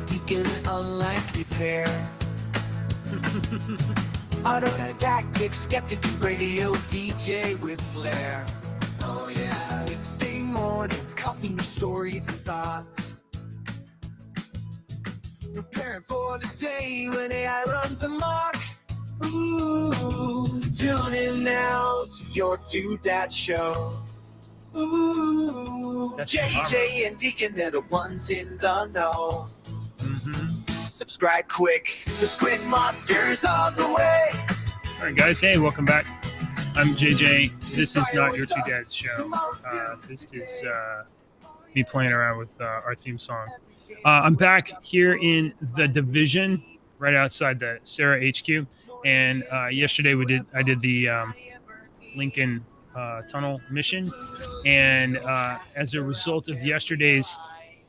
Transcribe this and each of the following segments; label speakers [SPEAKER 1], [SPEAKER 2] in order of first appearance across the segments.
[SPEAKER 1] Deacon, unlikely pair. Auto tactics, skeptic, radio DJ with flair. Oh yeah, midday morning, coffee, new stories and thoughts. Preparing for the day when AI runs amok. Ooh, tune in now to your two dad show. Ooh,
[SPEAKER 2] That's
[SPEAKER 1] JJ and Deacon, they're the ones in the know. Subscribe quick, the squid monster's on the way.
[SPEAKER 2] All right, guys. Hey, welcome back. I'm JJ. This is not your two dads show. This is me playing around with our theme song. I'm back here in the Division, right outside the Sarah HQ. And yesterday I did the Lincoln Tunnel mission, and as a result of yesterday's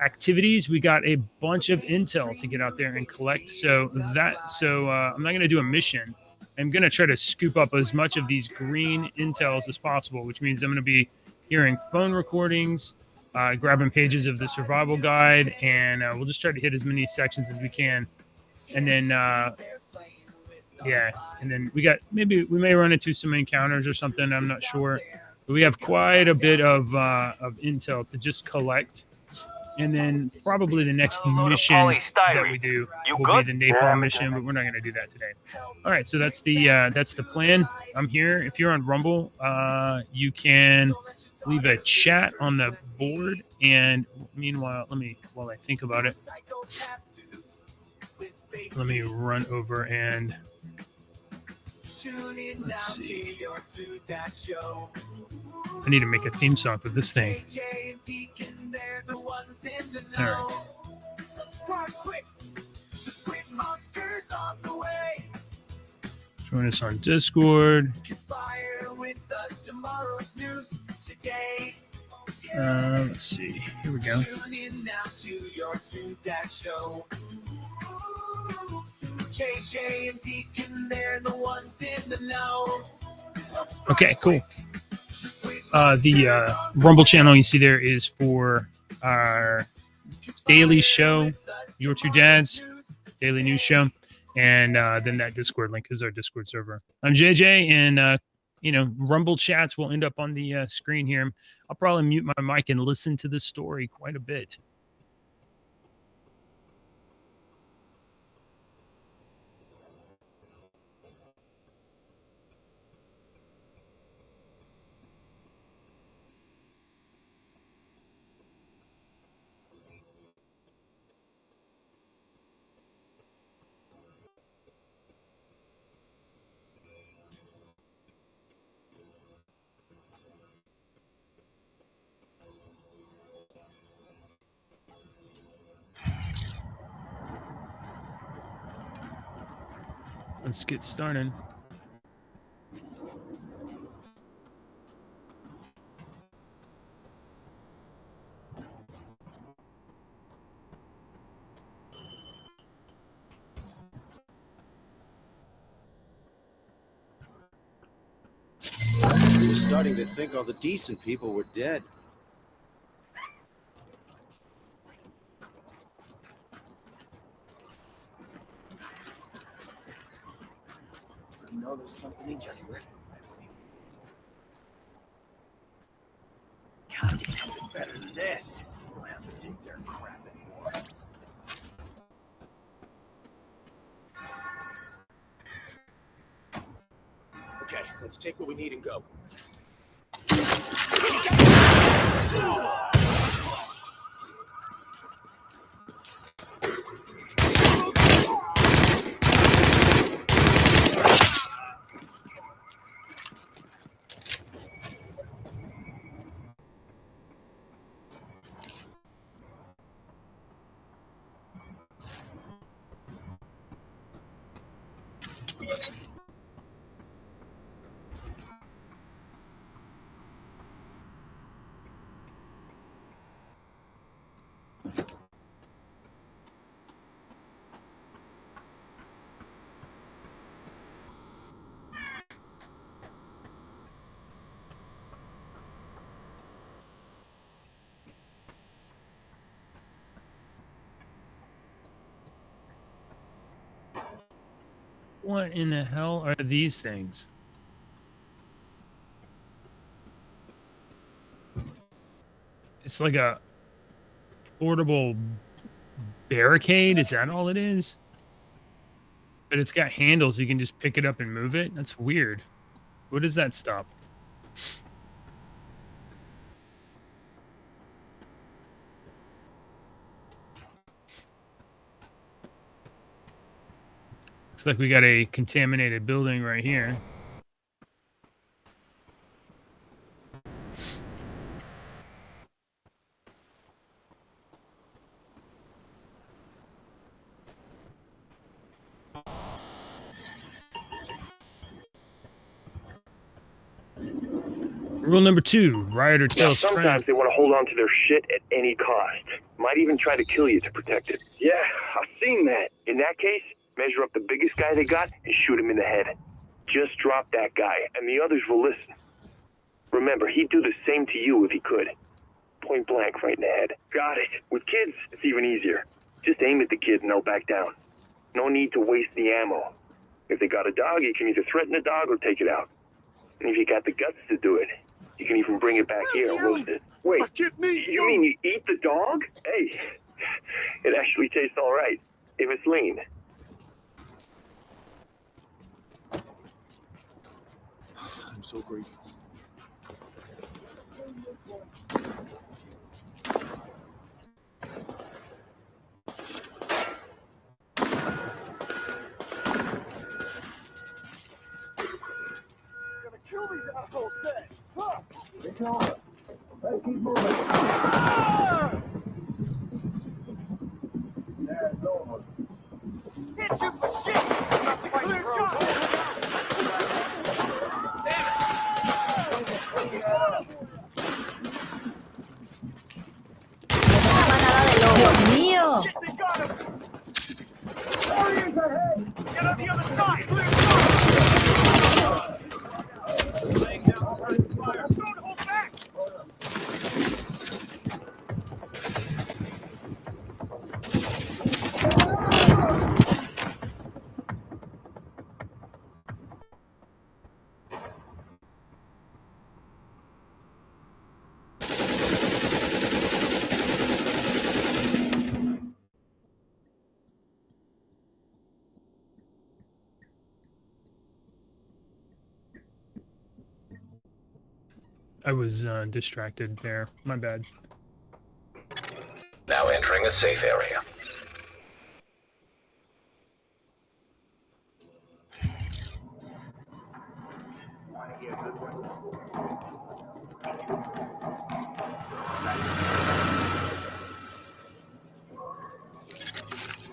[SPEAKER 2] activities, we got a bunch of intel to get out there and collect. So I'm not going to do a mission. I'm going to try to scoop up as much of these green intels as possible, which means I'm going to be hearing phone recordings, grabbing pages of the survival guide, and we'll just try to hit as many sections as we can. And then, and then we may run into some encounters or something. I'm not sure. But we have quite a bit of intel to just collect. And then probably the next mission that we do will be the napalm mission, but we're not going to do that today. All right, so that's the plan. I'm here. If you're on Rumble, you can leave a chat on the board. And meanwhile, while I think about it, let me run over and let's see. I need to make a theme song for this thing. All right. Join us on Discord. Let's see. Here we go. JJ and Deacon, they're the ones in the know. Okay, cool. The Rumble channel you see there is for our daily show, Your Two Dads, daily news show, and then that Discord link is our Discord server. I'm JJ, and Rumble chats will end up on the screen here. I'll probably mute my mic and listen to the story quite a bit. Let's get started.
[SPEAKER 3] We were starting to think all the decent people were dead. I know there's something interesting. Gotta do something better than this. We'll have to take their crap anymore. Okay, let's take what we need and go.
[SPEAKER 2] What in the hell are these things? It's like a portable barricade. Is that all it is? But it's got handles. You can just pick it up and move it. That's weird. What does that stop? Looks like we got a contaminated building right here. Rule number 2, rioter tells friend.
[SPEAKER 3] Sometimes they want to hold on to their shit at any cost. Might even try to kill you to protect it. Yeah, I've seen that. In that case, measure up the biggest guy they got and shoot him in the head. Just drop that guy, and the others will listen. Remember, he'd do the same to you if he could. Point blank right in the head. Got it. With kids, it's even easier. Just aim at the kid and they'll back down. No need to waste the ammo. If they got a dog, you can either threaten the dog or take it out. And if you got the guts to do it, you can even bring it back here and roast it. Wait, you mean you eat the dog? Hey, it actually tastes all right, if it's lean.
[SPEAKER 1] I'm so grateful.
[SPEAKER 3] Kill these assholes dead! It's on. Let's keep moving. There's over. Hit you for shit! Clear shot!
[SPEAKER 4] Dios mío.
[SPEAKER 3] Shit, they got him! Warriors ahead! Get on the other side! Clear shot! Laying down friendly fire. Don't hold back!
[SPEAKER 2] I was distracted there. My bad.
[SPEAKER 5] Now entering a safe area.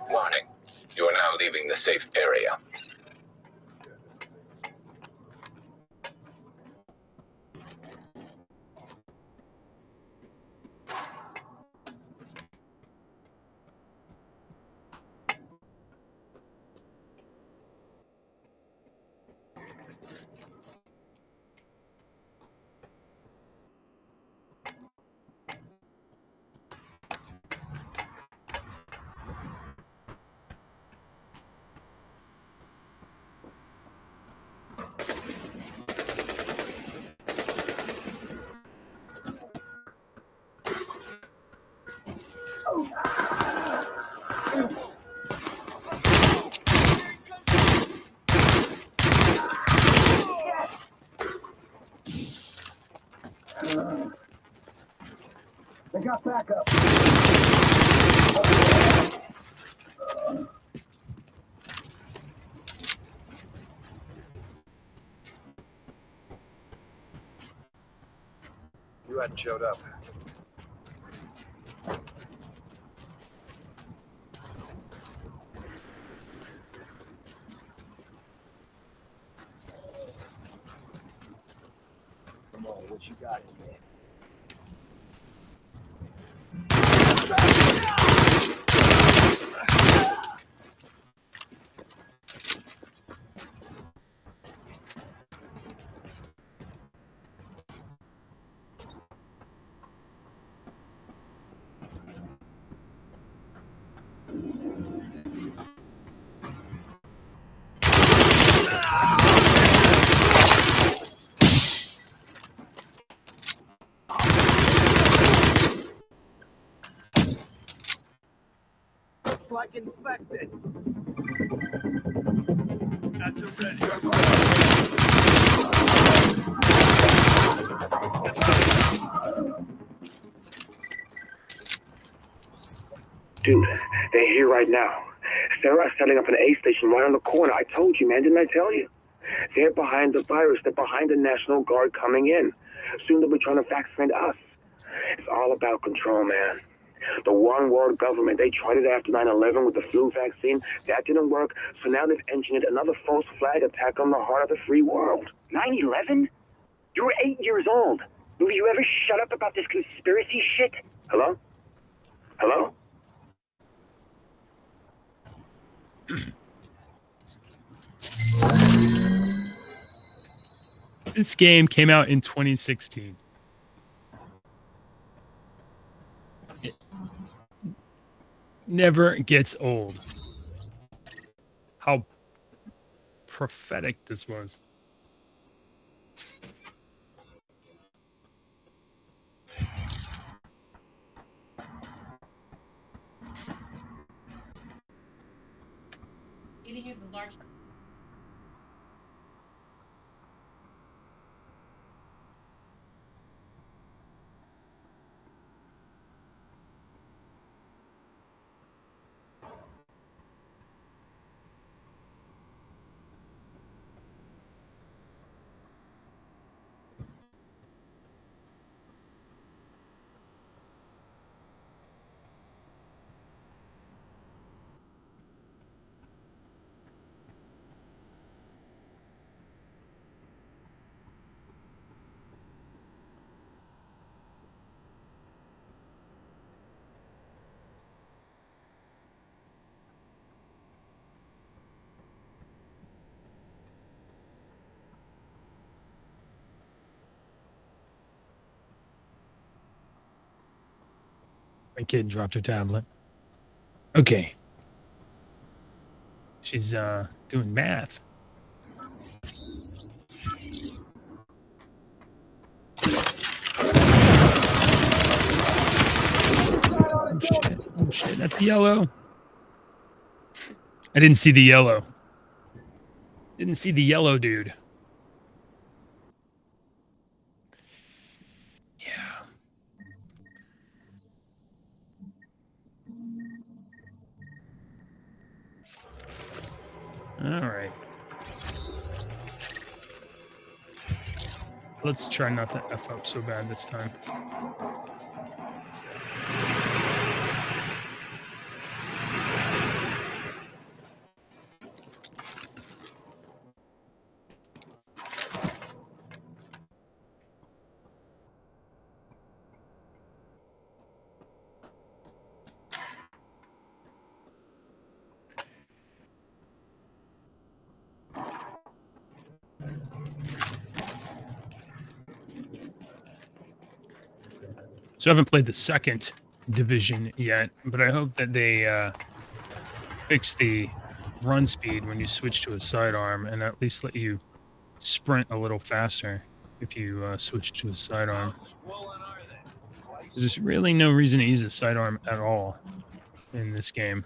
[SPEAKER 5] Warning. You are now leaving the safe area.
[SPEAKER 3] They got backup.
[SPEAKER 6] You hadn't showed up.
[SPEAKER 3] Come on, what you got in there? looks like infected. That's a ready. Dude, they're here right now. Sarah's setting up an A station right on the corner. I told you, man. Didn't I tell you? They're behind the virus. They're behind the National Guard coming in. Soon they'll be trying to vaccinate us. It's all about control, man. The one world government, they tried it after 9/11 with the flu vaccine. That didn't work, so now they've engineered another false flag attack on the heart of the free world. 9/11? You were 8 years old. Will you ever shut up about this conspiracy shit? Hello? Hello?
[SPEAKER 2] This game came out in 2016. It never gets old. How prophetic this was. My kid dropped her tablet. Okay. She's doing math. Oh shit. Oh shit. That's yellow. I didn't see the yellow. Didn't see the yellow dude. Yeah. All right. Let's try not to F up so bad this time. So I haven't played the second division yet, but I hope that they fix the run speed when you switch to a sidearm and at least let you sprint a little faster if you switch to a sidearm. There's really no reason to use a sidearm at all in this game.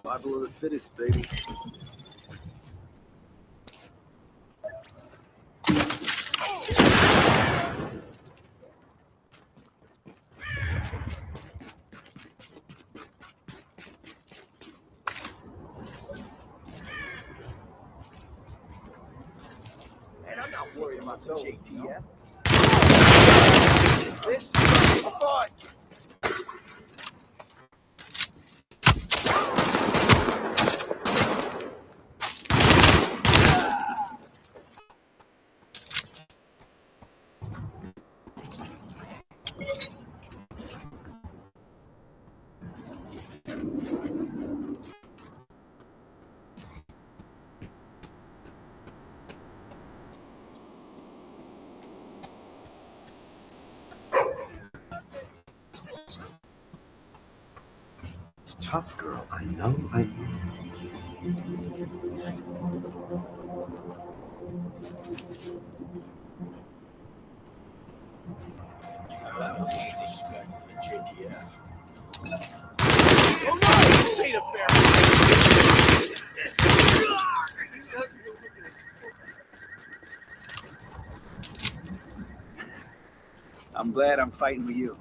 [SPEAKER 3] Survival of the fittest, baby. And I'm not worried about the JTF. This is fun.
[SPEAKER 6] It's tough, girl. I know.
[SPEAKER 7] I'm glad I'm fighting with you.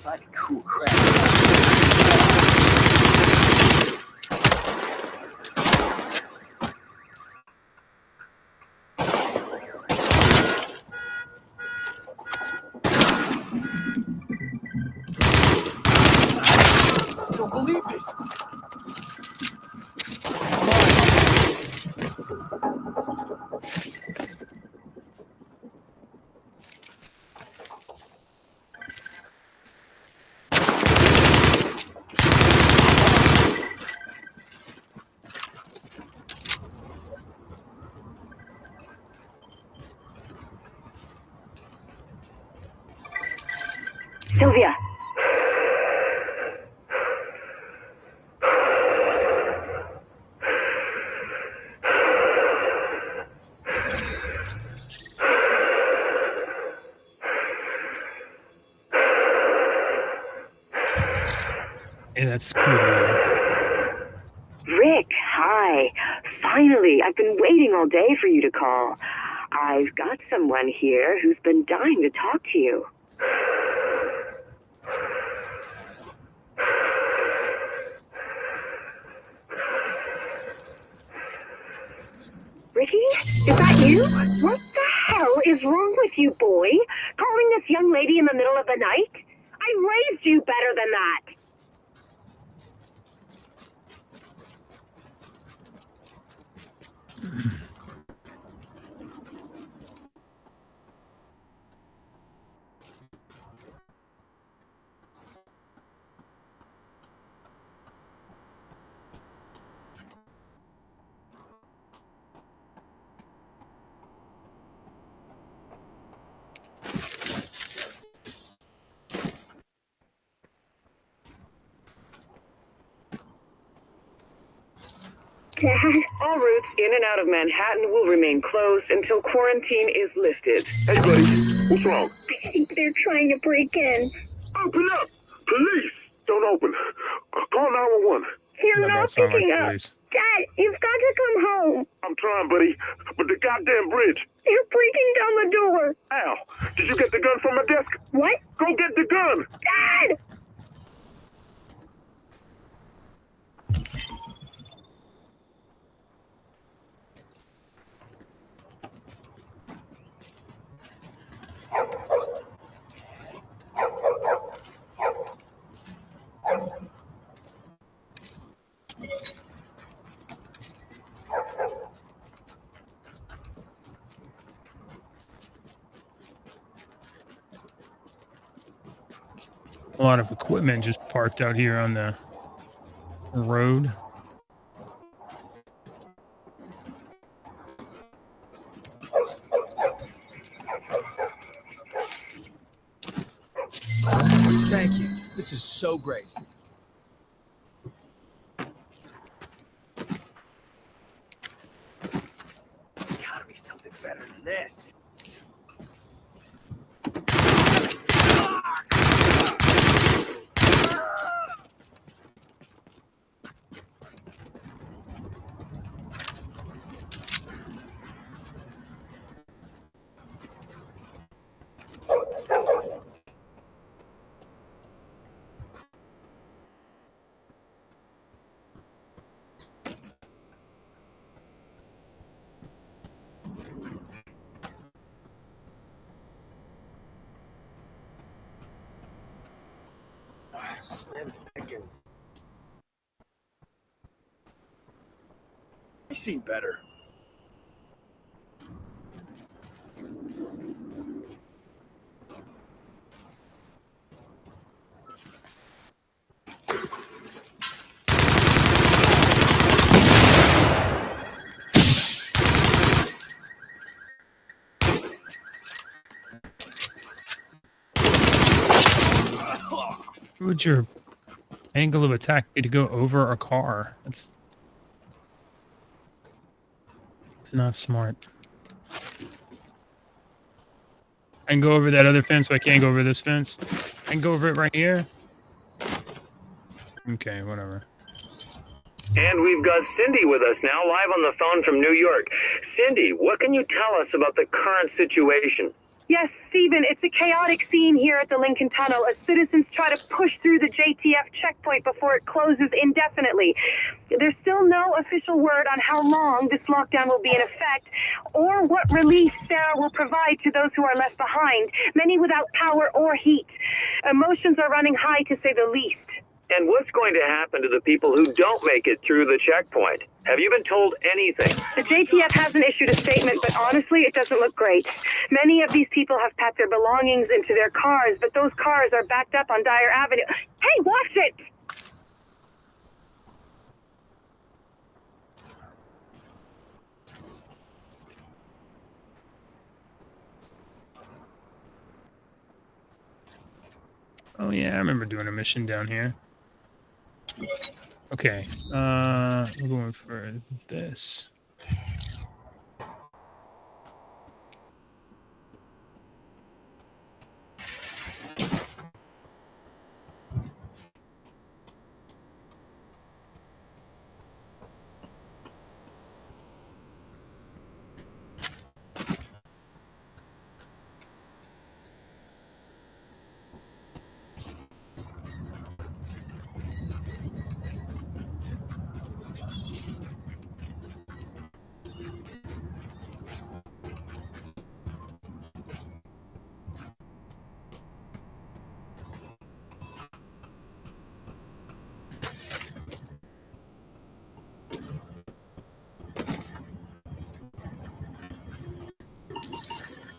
[SPEAKER 7] Like cool crap.
[SPEAKER 6] Don't believe this.
[SPEAKER 8] Sylvia.
[SPEAKER 2] Hey, that's cool, man.
[SPEAKER 8] Rick, hi. Finally, I've been waiting all day for you to call. I've got someone here who's been dying to talk to you. Ricky, is that you? What the hell is wrong with you, boy? Calling this young lady in the middle of the night? I raised you better than that. All routes in and out of Manhattan will remain closed until quarantine is lifted.
[SPEAKER 3] Hey, buddy, what's wrong?
[SPEAKER 8] I think they're trying to break in.
[SPEAKER 3] Open up! Police! Don't open. Call 911.
[SPEAKER 8] You're
[SPEAKER 2] That
[SPEAKER 8] not
[SPEAKER 2] don't sound like
[SPEAKER 8] picking up.
[SPEAKER 2] police.
[SPEAKER 8] Dad, you've got to come home.
[SPEAKER 3] I'm trying, buddy, but the goddamn bridge.
[SPEAKER 8] They're breaking down the door.
[SPEAKER 3] Al, did you get the gun from my desk?
[SPEAKER 8] What?
[SPEAKER 3] Go get the gun!
[SPEAKER 8] Dad!
[SPEAKER 2] A lot of equipment just parked out here on the road.
[SPEAKER 7] Thank you. This is so great.
[SPEAKER 6] Gotta be something better than this. Slim Pickens. I seen better.
[SPEAKER 2] Why would your angle of attack be to go over a car? That's not smart. I can go over that other fence, but I can't go over this fence. I can go over it right here. Okay, whatever.
[SPEAKER 3] And we've got Cindy with us now, live on the phone from New York. Cindy, what can you tell us about the current situation?
[SPEAKER 8] Yes, Stephen, it's a chaotic scene here at the Lincoln Tunnel as citizens try to push through the JTF checkpoint before it closes indefinitely. There's still no official word on how long this lockdown will be in effect or what relief Sarah will provide to those who are left behind, many without power or heat. Emotions are running high, to say the least.
[SPEAKER 3] And what's going to happen to the people who don't make it through the checkpoint? Have you been told anything?
[SPEAKER 8] The JTF hasn't issued a statement, but honestly, it doesn't look great. Many of these people have packed their belongings into their cars, but those cars are backed up on Dyer Avenue. Hey, watch it!
[SPEAKER 2] Oh yeah, I remember doing a mission down here. Okay, we're going for this.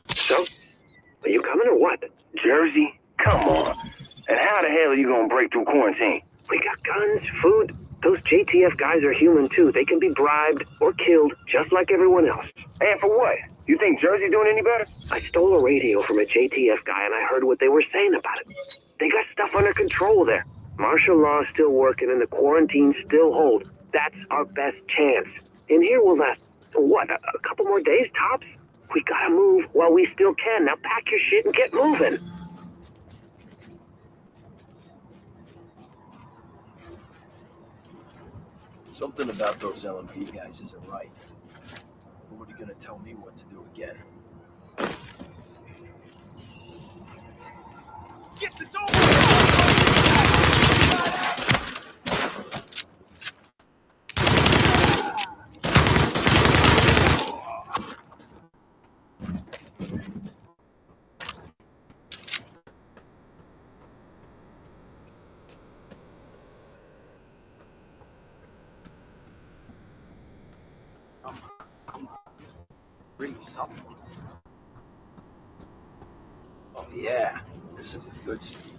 [SPEAKER 3] So, are you coming or what? Jersey? Come on. And how the hell are you gonna break through quarantine? We got guns, food. Those JTF guys are human too. They can be bribed or killed just like everyone else. And for what? You think Jersey's doing any better? I stole a radio from a JTF guy and I heard what they were saying about it. They got stuff under control there. Martial law's still working and the quarantine still hold. That's our best chance. And here will last, what, a couple more days tops? We gotta move while we still can. Now pack your shit and get moving.
[SPEAKER 6] Something about those LMP guys isn't right. What are you gonna tell me what to do again? Get this over! Bring me something. Oh yeah, this is the good stuff.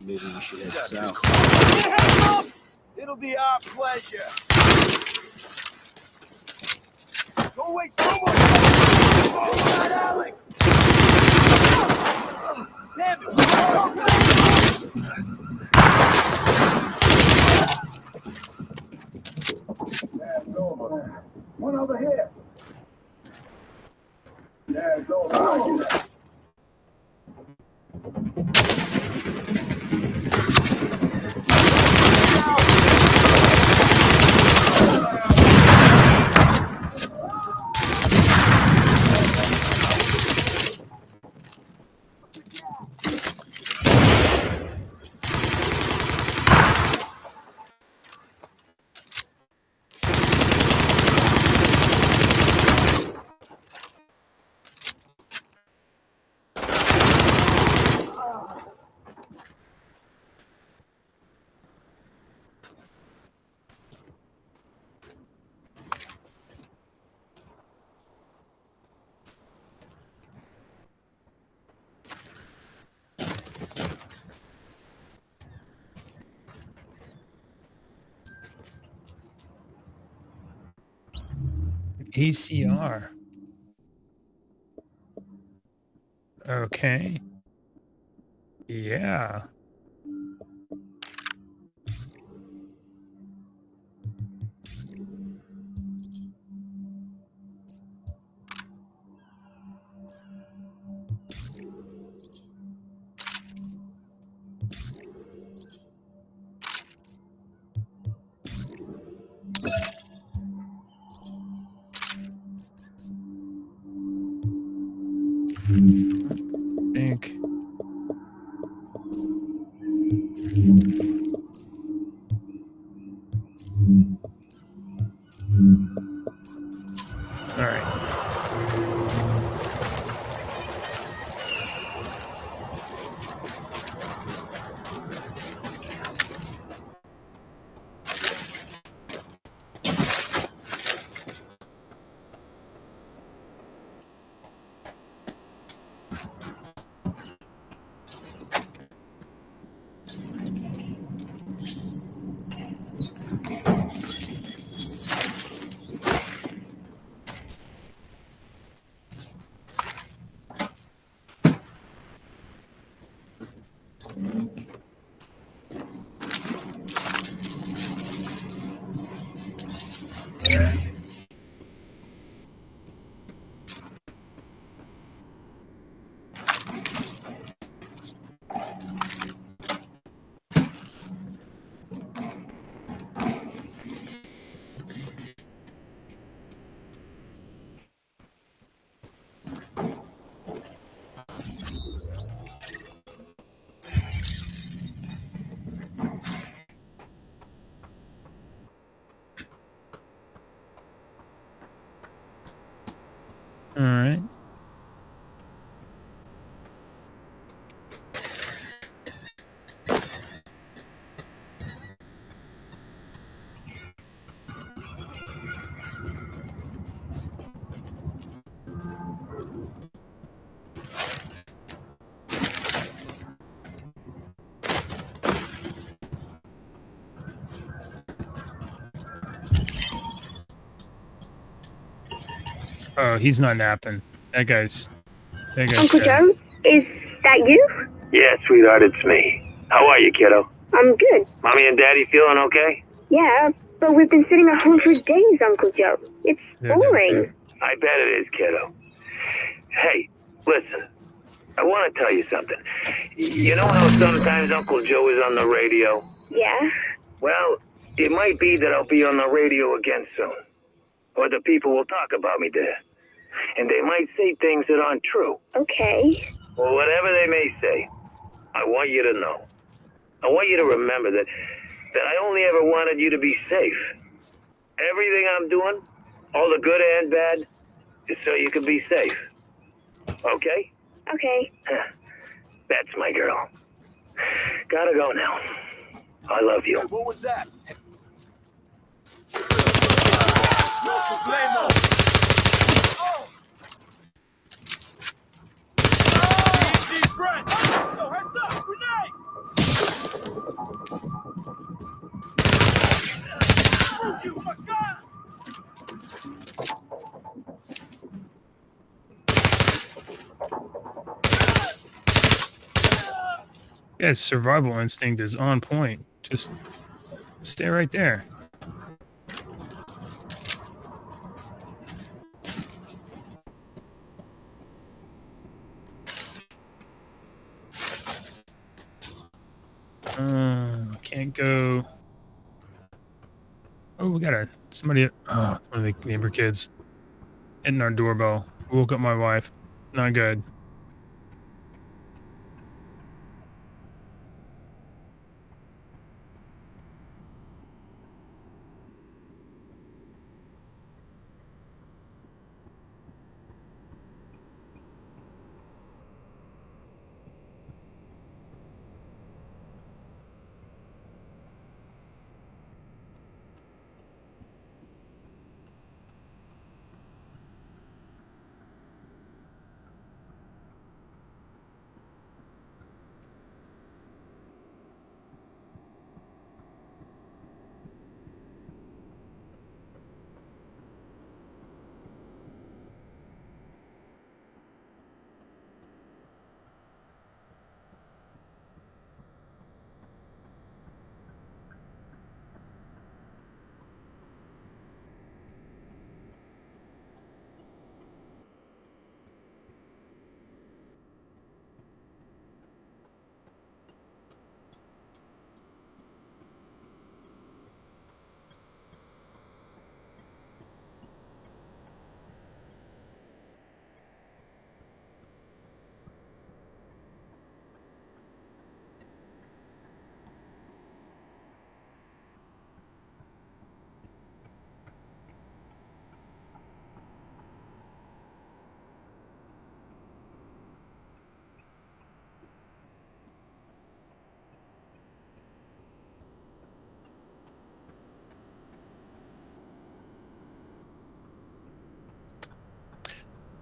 [SPEAKER 6] Maybe we should head south. It'll be our pleasure. Don't waste no more time. Oh, God, Alex. Damn it. One over here. There's over.
[SPEAKER 2] ACR. Okay. Yeah. Think. All right. All right. Oh, he's not napping. That guy's
[SPEAKER 8] Uncle
[SPEAKER 2] dead.
[SPEAKER 8] Joe, is that you?
[SPEAKER 3] Yeah, sweetheart, it's me. How are you, kiddo?
[SPEAKER 8] I'm good.
[SPEAKER 3] Mommy and Daddy feeling okay?
[SPEAKER 8] Yeah, but we've been sitting at home for days, Uncle Joe. It's
[SPEAKER 2] They're doing
[SPEAKER 8] boring.
[SPEAKER 2] good.
[SPEAKER 3] I bet it is, kiddo. Hey, listen. I want to tell you something. You know how sometimes Uncle Joe is on the radio?
[SPEAKER 8] Yeah?
[SPEAKER 3] Well, it might be that I'll be on the radio again soon. Or the people will talk about me there. And they might say things that aren't true.
[SPEAKER 8] Okay.
[SPEAKER 3] Well, whatever they may say, I want you to know. I want you to remember that I only ever wanted you to be safe. Everything I'm doing, all the good and bad, is so you can be safe. Okay?
[SPEAKER 8] Okay.
[SPEAKER 3] That's my girl. Gotta go now. I love you.
[SPEAKER 6] What was that?
[SPEAKER 2] Yeah, his survival instinct is on point. Just stay right there. Can't go. Oh, we got somebody. Oh, one of the neighbor kids hitting our doorbell. Woke up my wife. Not good.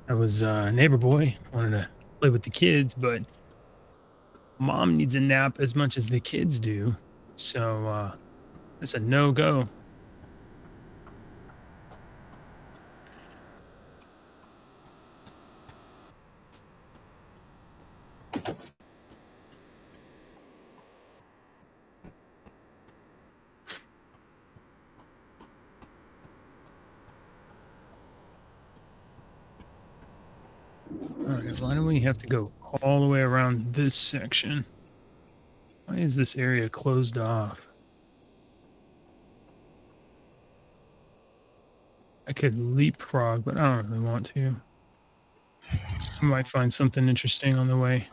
[SPEAKER 2] I was a neighbor boy, wanted to play with the kids, but mom needs a nap as much as the kids do. So it's a no-go. All right, why do we have to go all the way around this section? Why is this area closed off? I could leapfrog, but I don't really want to. I might find something interesting on the way.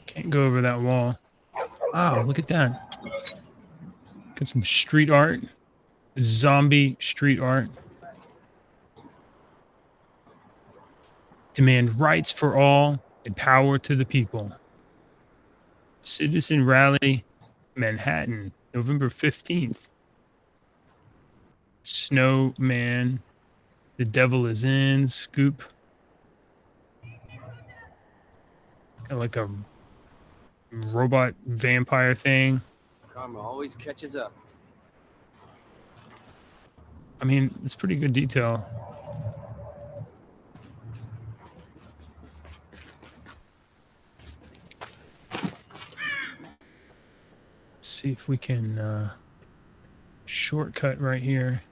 [SPEAKER 2] Can't go over that wall. Oh, look at that. Got some street art. Zombie street art. Demand rights for all and power to the people. Citizen Rally, Manhattan, November 15th. Snowman, The Devil is in, Scoop. Got like a robot vampire thing.
[SPEAKER 7] Karma always catches up.
[SPEAKER 2] I mean, it's pretty good detail. See if we can shortcut right here.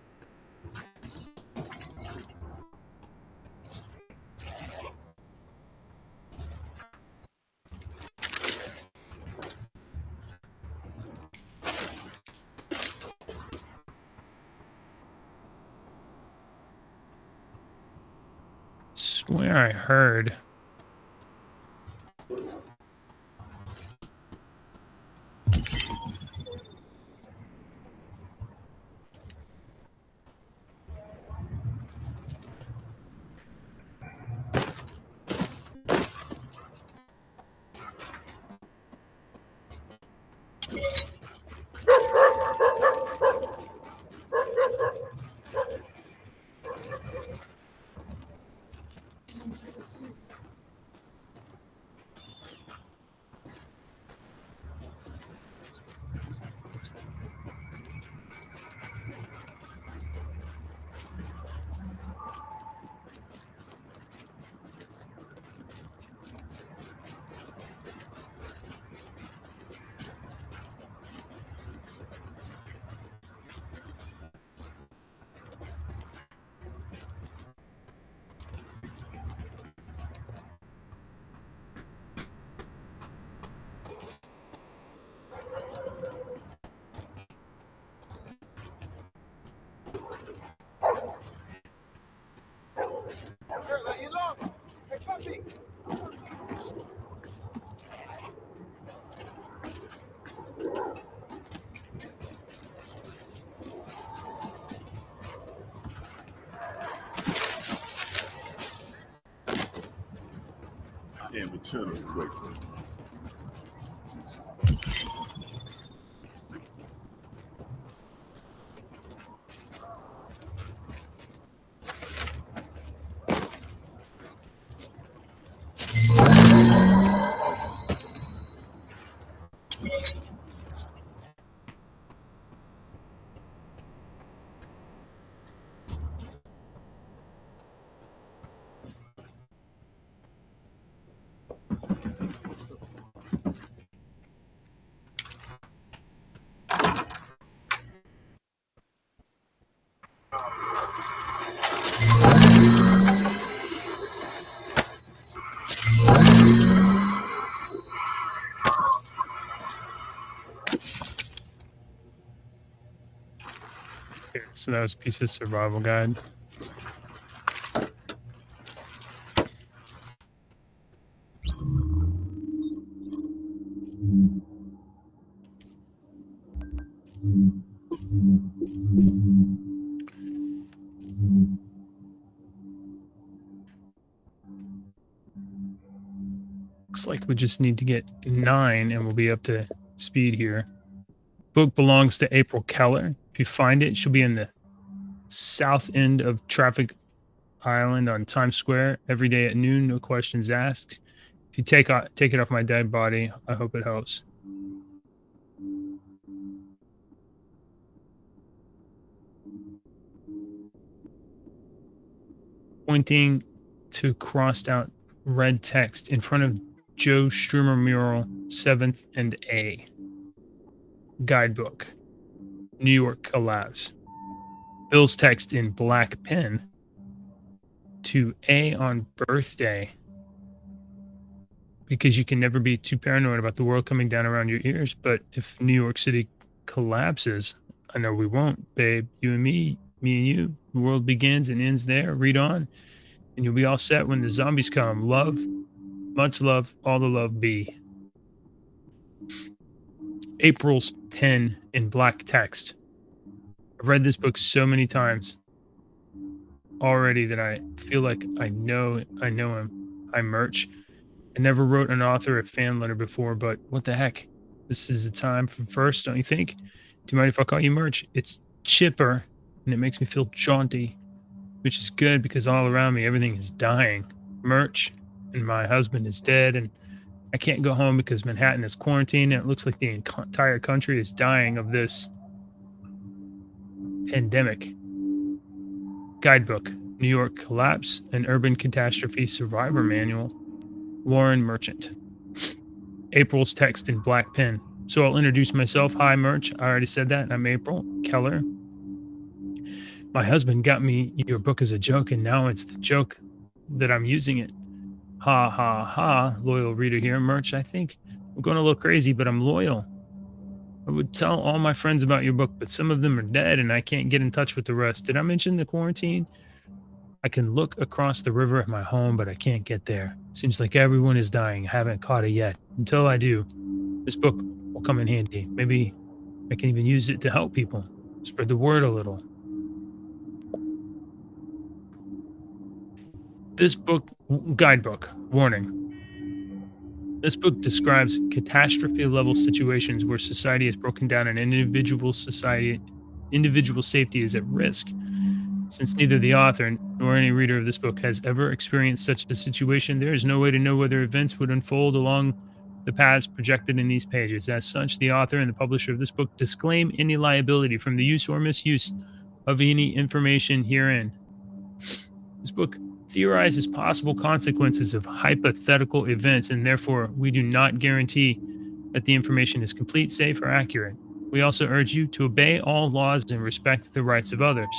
[SPEAKER 2] Swear I heard.
[SPEAKER 9] I am eternally grateful.
[SPEAKER 2] Okay, so that was a piece of survival guide. Looks like we just need to get 9 and we'll be up to speed here. Book belongs to April Keller. If you find it, she'll be in the south end of Traffic Island on Times Square every day at noon, no questions asked. If you take it off my dead body, I hope it helps. Pointing to crossed out red text in front of Joe Strummer mural, 7th and A. Guidebook. New York collapse. Bill's text in black pen to A on birthday. Because you can never be too paranoid about the world coming down around your ears. But if New York City collapses, I know we won't, babe. You and me and you. The world begins and ends there. Read on. And you'll be all set when the zombies come. Love, much love, all the love be. April's pen in black text. I've read this book so many times already that I feel like I know him. I merch. I never wrote an author a fan letter before, but what the heck? This is the time for first, don't you think? Do you mind if I call you Merch? It's chipper, and it makes me feel jaunty, which is good because all around me, everything is dying. Merch, and my husband is dead, and I can't go home because Manhattan is quarantined, and it looks like the entire country is dying of this pandemic. Guidebook, New York Collapse, an Urban Catastrophe Survivor Manual. Lauren Merchant. April's text in black pen. So I'll introduce myself. Hi, Merch. I already said that. I'm April Keller. My husband got me your book as a joke, and now it's the joke that I'm using it. Ha, ha, ha. Loyal reader here. Merch, I think I'm going a little crazy, but I'm loyal. I would tell all my friends about your book, but some of them are dead, and I can't get in touch with the rest. Did I mention the quarantine? I can look across the river at my home, but I can't get there. Seems like everyone is dying. I haven't caught it yet. Until I do, this book will come in handy. Maybe I can even use it to help people. Spread the word a little. This book, guidebook, warning. This book describes catastrophe-level situations where society is broken down and individual safety is at risk. Since neither the author nor any reader of this book has ever experienced such a situation, there is no way to know whether events would unfold along the paths projected in these pages. As such, the author and the publisher of this book disclaim any liability from the use or misuse of any information herein. This book theorizes possible consequences of hypothetical events, and therefore we do not guarantee that the information is complete, safe, or accurate. We also urge you to obey all laws and respect the rights of others.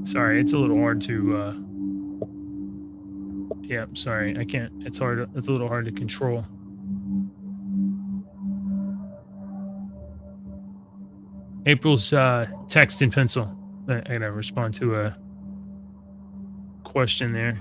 [SPEAKER 2] Sorry, it's a little hard to, yeah, sorry, I can't, it's a little hard to control. April's text in pencil. I gotta respond to a question there.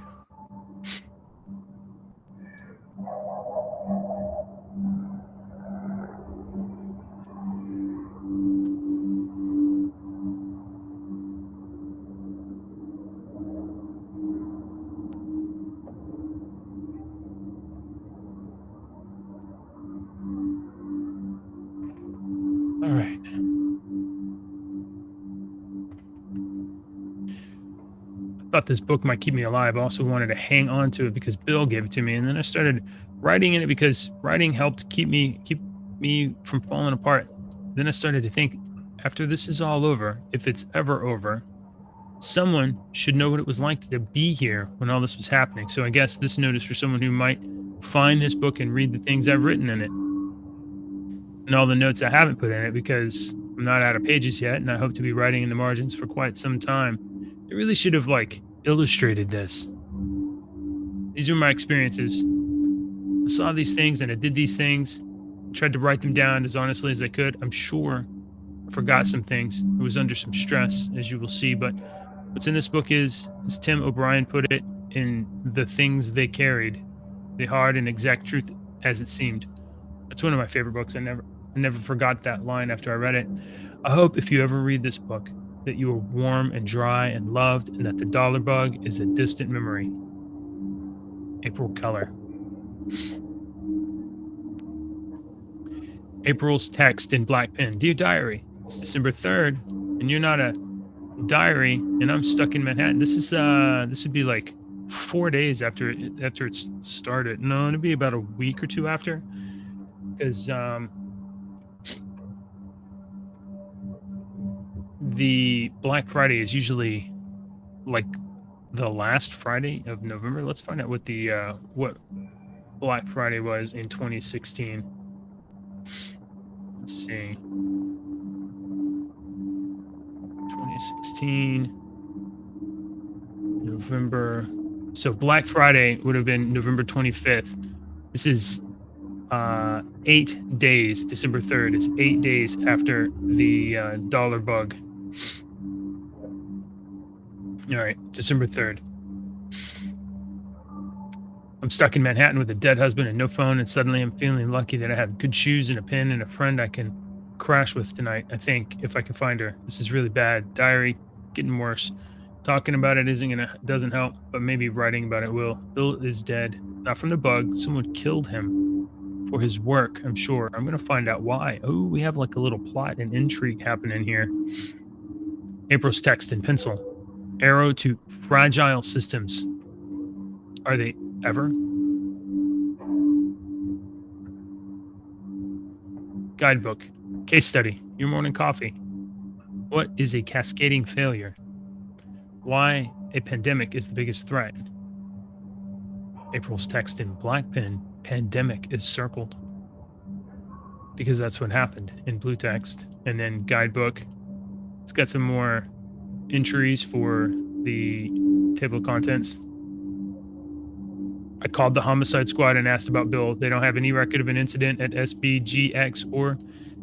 [SPEAKER 2] All right. I thought this book might keep me alive. I also wanted to hang on to it because Bill gave it to me, and then I started writing in it because writing helped keep me from falling apart. Then I started to think, after this is all over, if it's ever over, someone should know what it was like to be here when all this was happening. So I guess this note is for someone who might find this book and read the things I've written in it and all the notes I haven't put in it, because I'm not out of pages yet, and I hope to be writing in the margins for quite some time. It really should have illustrated this. These are my experiences. I saw these things and I did these things. I tried to write them down as honestly as I could. I'm sure I forgot some things. I was under some stress, as you will see, but what's in this book is, as Tim O'Brien put it in The Things They Carried, the hard and exact truth as it seemed. That's one of my favorite books. I never forgot that line after I read it. I hope if you ever read this book that you are warm and dry and loved, and that the dollar bug is a distant memory. April Keller. April's text in black pen. Dear diary, it's December 3rd, and you're not a diary, and I'm stuck in Manhattan. This would be like 4 days after it's started. No, it'd be about a week or two after, because the Black Friday is usually like the last Friday of November. Let's find out what the what Black Friday was in 2016. Let's see. 2016 November. So Black Friday would have been November 25th. This is 8 days. December 3rd is 8 days after the dollar bug. All right, December 3rd. I'm stuck in Manhattan with a dead husband and no phone, and suddenly I'm feeling lucky that I have good shoes and a pen and a friend I can crash with tonight, I think, if I can find her. This is really bad. Diary, getting worse. Talking about it doesn't help, but maybe writing about it will. Bill is dead. Not from the bug. Someone killed him for his work, I'm sure. I'm going to find out why. Oh, we have like a little plot and intrigue happening here. April's text in pencil. Arrow to fragile systems. Are they ever? Guidebook. Case study. Your morning coffee. What is a cascading failure? Why a pandemic is the biggest threat. April's text in black pen. Pandemic is circled. Because that's what happened in blue text. And then guidebook. It's got some more entries for the table of contents. I called the homicide squad and asked about Bill. They don't have any record of an incident at SBGX or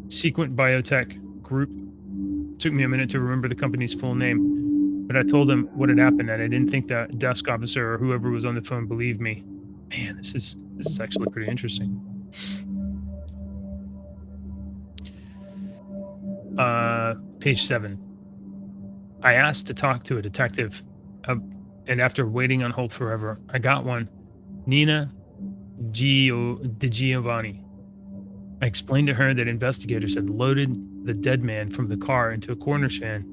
[SPEAKER 2] Sequent Biotech Group. It took me a minute to remember the company's full name, but I told them what had happened, and I didn't think the desk officer or whoever was on the phone believed me. Man, this is actually pretty interesting. Page 7. I asked to talk to a detective, and after waiting on hold forever, I got one. Nina Di Giovanni. I explained to her that investigators had loaded the dead man from the car into a coroner's van.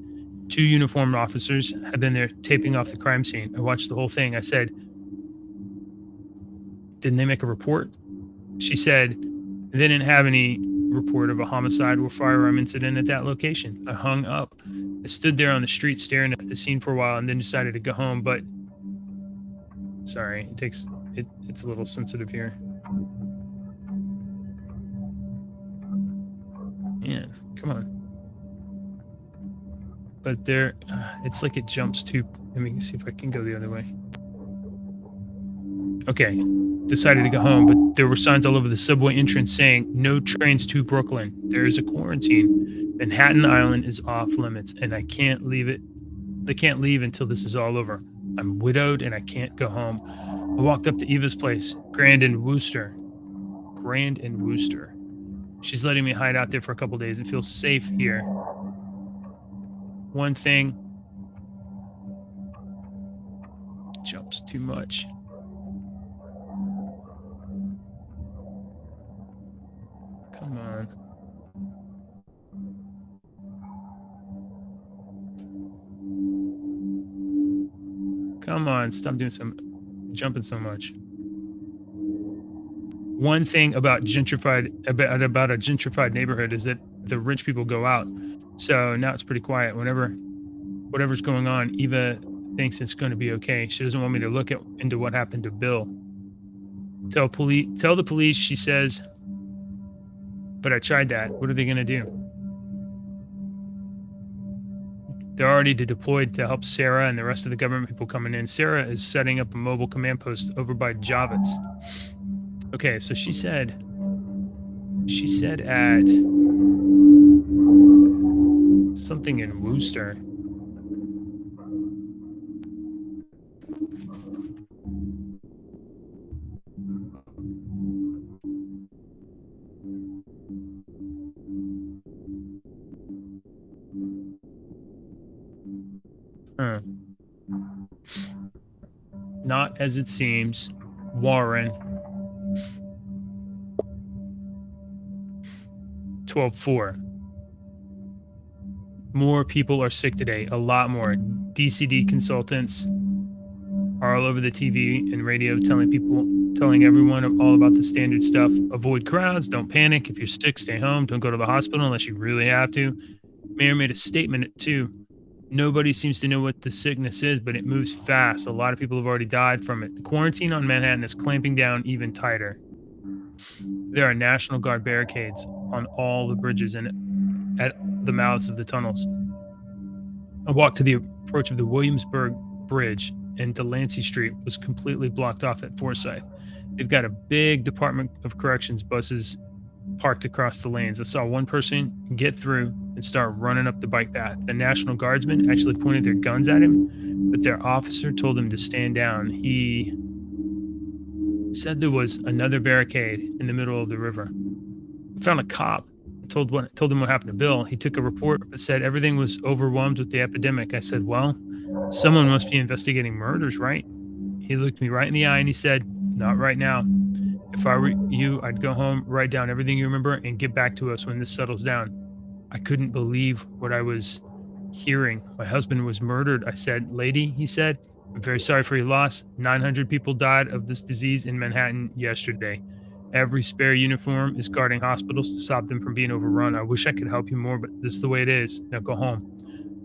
[SPEAKER 2] 2 uniformed officers had been there taping off the crime scene. I watched the whole thing. I said, didn't they make a report? She said, they didn't have any report of a homicide or firearm incident at that location. I hung up. I stood there on the street staring at the scene for a while and then decided to go home, but sorry, it's a little sensitive here. Man, come on. But there, it's like it jumps too. Let me see if I can go the other way. Okay, decided to go home, but there were signs all over the subway entrance saying, no trains to Brooklyn. There is a quarantine. Manhattan Island is off limits, and I can't leave it. They can't leave until this is all over. I'm widowed, and I can't go home. I walked up to Eva's place, Grand and Wooster. She's letting me hide out there for a couple days and feel safe here. One thing jumps too much. Come on. Come on, stop doing jumping so much. One thing about a gentrified neighborhood is that the rich people go out. So now it's pretty quiet. Whatever's going on, Eva thinks it's going to be okay. She doesn't want me to look into what happened to Bill. Tell the police, she says. But I tried that. What are they going to do? They're already deployed to help Sarah and the rest of the government people coming in. Sarah is setting up a mobile command post over by Javits. Okay, so she said at something in Wooster. Not as it seems. Warren. 12-4. More people are sick today. A lot more. DCD consultants are all over the TV and radio telling everyone all about the standard stuff. Avoid crowds. Don't panic. If you're sick, stay home. Don't go to the hospital unless you really have to. Mayor made a statement too. Nobody seems to know what the sickness is, but it moves fast. A lot of people have already died from it. The quarantine on Manhattan is clamping down even tighter. There are National Guard barricades on all the bridges and at the mouths of the tunnels. I walked to the approach of the Williamsburg Bridge, and Delancey Street was completely blocked off at Forsyth. They've got a big Department of Corrections buses parked across the lanes. I saw one person get through and start running up the bike path. The National Guardsmen actually pointed their guns at him, but their officer told him to stand down. He said there was another barricade in the middle of the river. I found a cop. Told him what happened to Bill. He took a report that said everything was overwhelmed with the epidemic. I said, well, someone must be investigating murders, right? He looked me right in the eye and he said, not right now. If I were you, I'd go home, write down everything you remember, and get back to us when this settles down. I couldn't believe what I was hearing. My husband was murdered. I said, lady, he said, I'm very sorry for your loss. 900 people died of this disease in Manhattan yesterday. Every spare uniform is guarding hospitals to stop them from being overrun. I wish I could help you more, but this is the way it is. Now go home.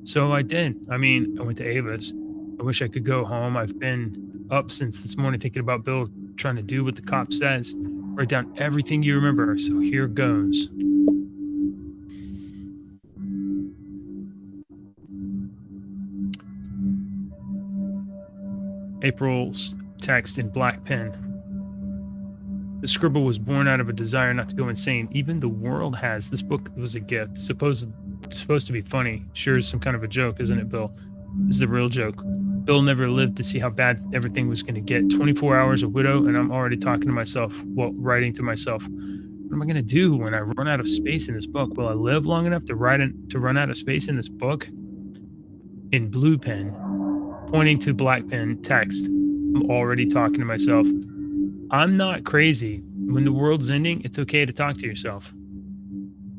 [SPEAKER 2] So I did. I went to Ava's. I wish I could go home. I've been up since this morning thinking about Bill, trying to do what the cop says. Write down everything you remember. So here goes. April's text in black pen. The scribble was born out of a desire not to go insane. Even the world has. This book was a gift. Supposed to be funny. Sure is some kind of a joke, isn't it, Bill? This is the real joke. Bill never lived to see how bad everything was going to get. 24 hours a widow, and I'm already talking to myself, writing to myself. What am I going to do when I run out of space in this book? Will I live long enough to run out of space in this book? In blue pen, pointing to black pen, text. I'm already talking to myself. I'm not crazy. When the world's ending, it's okay to talk to yourself.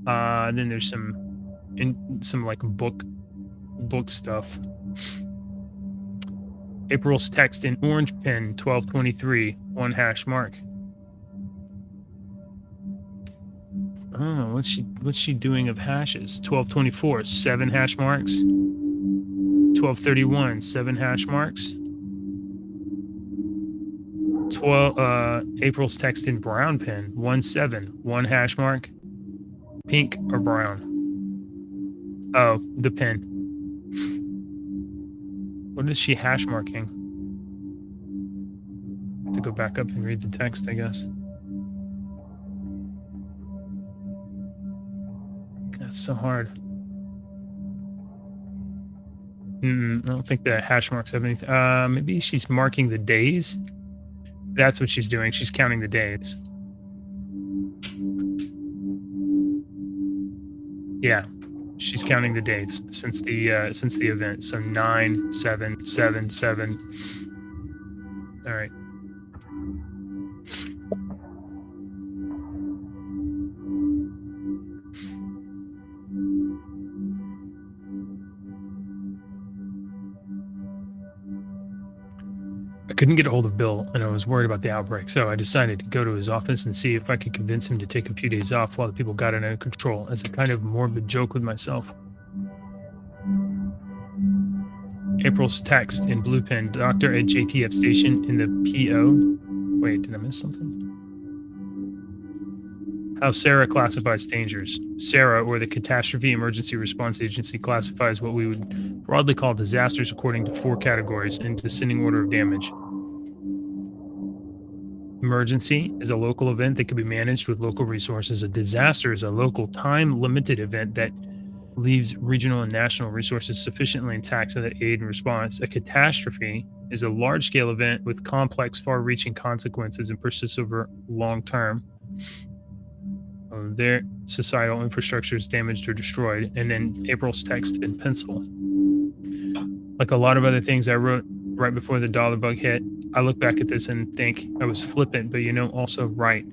[SPEAKER 2] Then there's some like book stuff. April's text in orange pen, 1223, 1 hash mark. Oh, what's she doing of hashes? 1224, 7 hash marks. 1231, 7 hash marks. April's text in brown pen, 17, 1 hash mark. Pink or brown? Oh, the pen. What is she hash marking? To go back up and read the text, I guess. That's so hard. I don't think the hash marks have anything. Maybe she's marking the days. That's what she's doing. She's counting the days. Yeah, she's counting the days since the event. So 9, 7, 7, 7. All right. I couldn't get a hold of Bill, and I was worried about the outbreak, so I decided to go to his office and see if I could convince him to take a few days off while the people got it under control, as a kind of morbid joke with myself. April's text in blue pen, doctor at JTF station in the PO. Wait, did I miss something? How Sarah classifies dangers. Sarah, or the Catastrophe Emergency Response Agency, classifies what we would broadly call disasters according to 4 categories in descending order of damage. Emergency is a local event that can be managed with local resources. A disaster is a local time-limited event that leaves regional and national resources sufficiently intact so that aid and response. A catastrophe is a large-scale event with complex, far-reaching consequences and persists over long term. Their societal infrastructure is damaged or destroyed. And then April's text in pencil. Like a lot of other things I wrote right before the dollar bug hit, I look back at this and think I was flippant, but also right.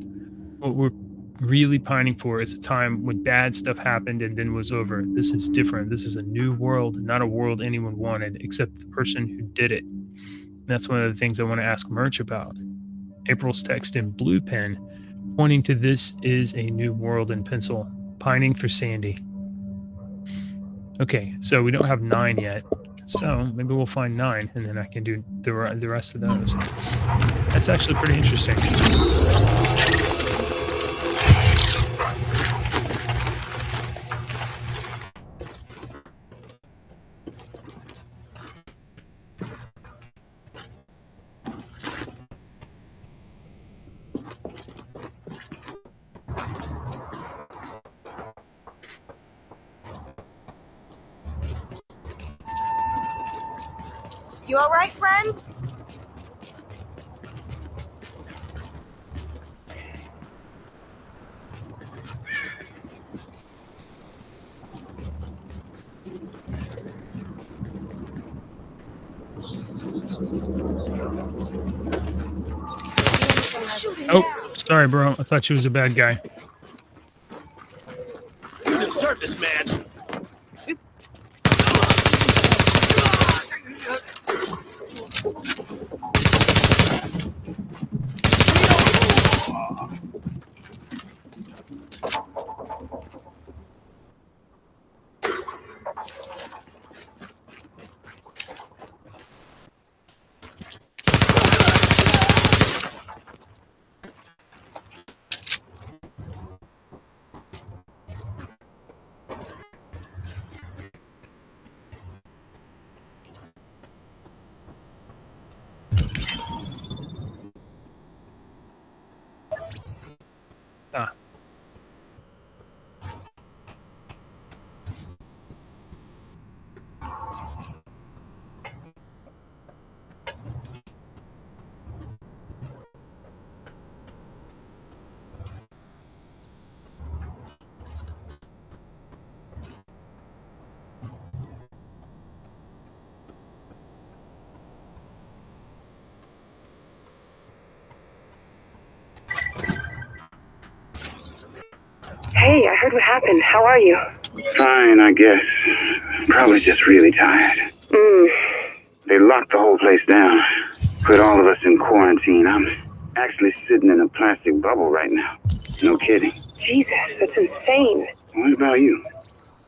[SPEAKER 2] What we're really pining for is a time when bad stuff happened and then was over. This is different. This is a new world, not a world anyone wanted except the person who did it. And that's one of the things I want to ask Merch about. April's text in blue pen, pointing to this is a new world in pencil, pining for Sandy. Okay, so we don't have 9 yet. So maybe we'll find 9 and then I can do the rest of those. That's actually pretty interesting.
[SPEAKER 4] You all right, friend?
[SPEAKER 2] Oh, sorry, bro. I thought she was a bad guy.
[SPEAKER 6] You deserve this, man.
[SPEAKER 2] Ah.
[SPEAKER 8] Hey, I heard what happened. How are you?
[SPEAKER 3] Fine, I guess. Probably just really tired. They locked the whole place down. Put all of us in quarantine. I'm actually sitting in a plastic bubble right now. No kidding.
[SPEAKER 8] Jesus, that's insane.
[SPEAKER 3] What about you?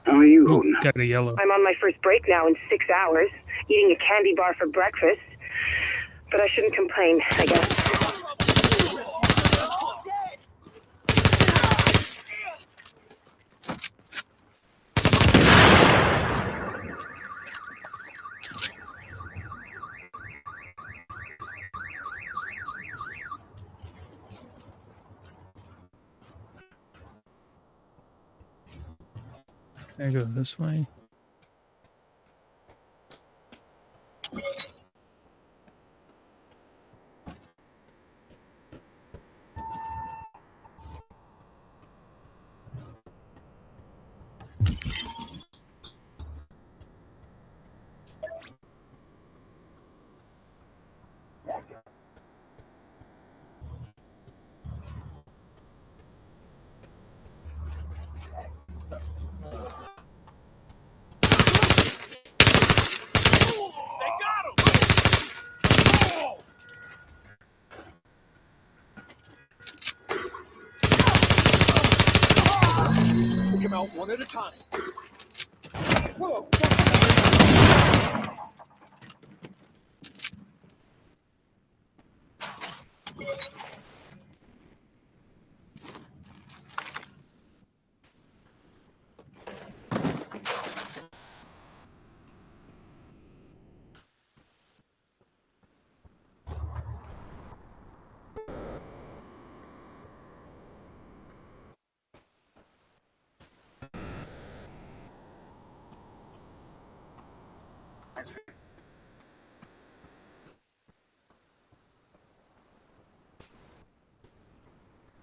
[SPEAKER 3] How are you holding up?
[SPEAKER 2] Got a yellow.
[SPEAKER 8] I'm on my first break now in 6 hours, eating a candy bar for breakfast. But I shouldn't complain, I guess.
[SPEAKER 2] I go this way.
[SPEAKER 6] Take him out one at a time. Whoa.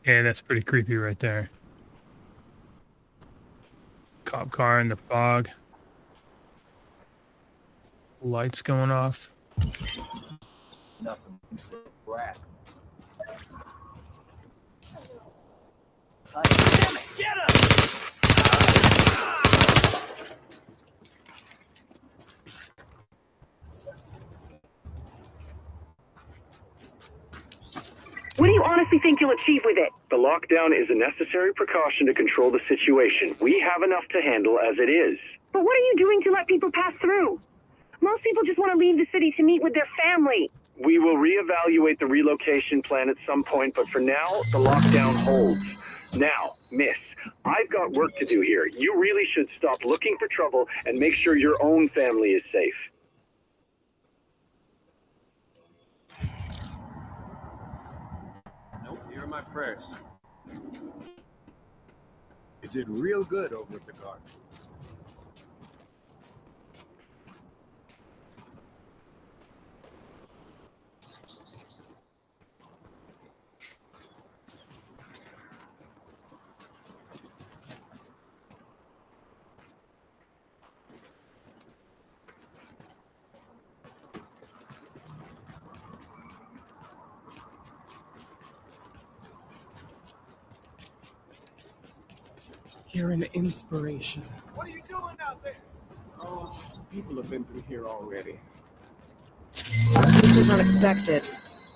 [SPEAKER 2] Yeah, that's pretty creepy right there. Cop car in the fog. Lights going off.
[SPEAKER 6] Nothing. You said rat. Get him!
[SPEAKER 8] What do you honestly think you'll achieve with it?
[SPEAKER 3] The lockdown is a necessary precaution to control the situation. We have enough to handle as it is.
[SPEAKER 8] But what are you doing to let people pass through? Most people just want to leave the city to meet with their family.
[SPEAKER 3] We will reevaluate the relocation plan at some point, but for now, the lockdown holds. Now, miss, I've got work to do here. You really should stop looking for trouble and make sure your own family is safe.
[SPEAKER 7] Nope, here are my prayers.
[SPEAKER 10] You did real good over at the garden.
[SPEAKER 11] You're an inspiration.
[SPEAKER 10] What are you doing out there?
[SPEAKER 11] Oh, people have been through here already.
[SPEAKER 12] This was unexpected.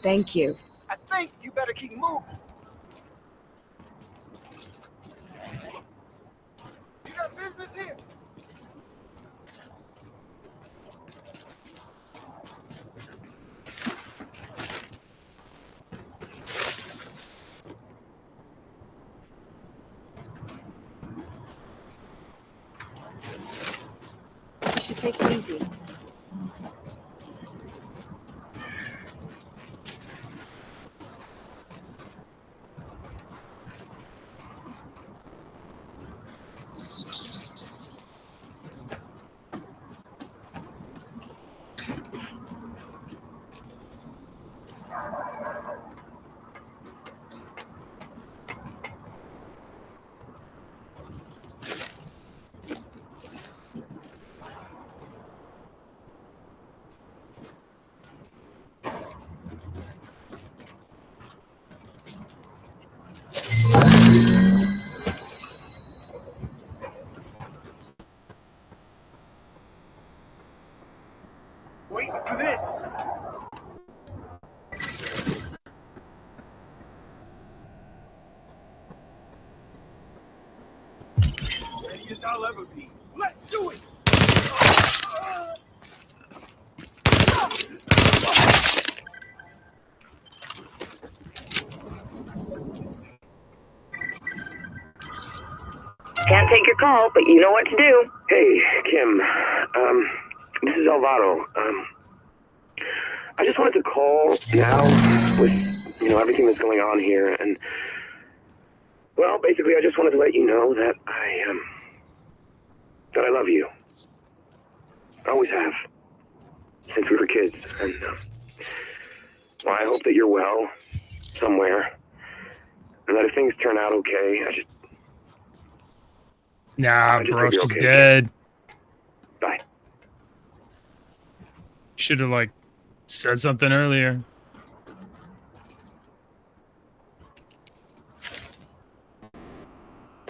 [SPEAKER 12] Thank you.
[SPEAKER 10] I think you better keep moving. You got business here.
[SPEAKER 12] You should take it easy.
[SPEAKER 10] Wait for this. Ready as I'll ever be. Let's do it.
[SPEAKER 8] Can't take your call, but you know what to do.
[SPEAKER 3] Hey, Kim. This is Alvaro. I just wanted to call now with, everything that's going on here, and, well, basically I just wanted to let you know that that I love you. I always have. Since we were kids, and, well, I hope that you're well, somewhere, and that if things turn out okay,
[SPEAKER 2] Nah,
[SPEAKER 3] just
[SPEAKER 2] bro,
[SPEAKER 3] hope you're
[SPEAKER 2] she's
[SPEAKER 3] okay.
[SPEAKER 2] dead.
[SPEAKER 3] Bye.
[SPEAKER 2] Should have, said something earlier.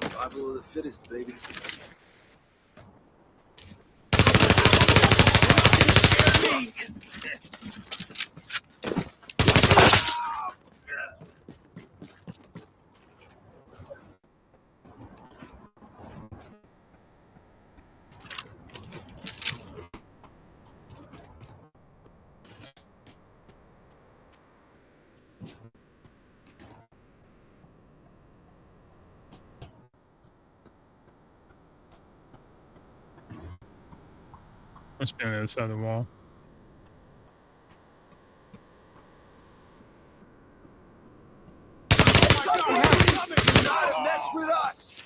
[SPEAKER 6] Survival of the fittest, baby.
[SPEAKER 2] Must be on the other side of the wall.
[SPEAKER 10] Not mess with us.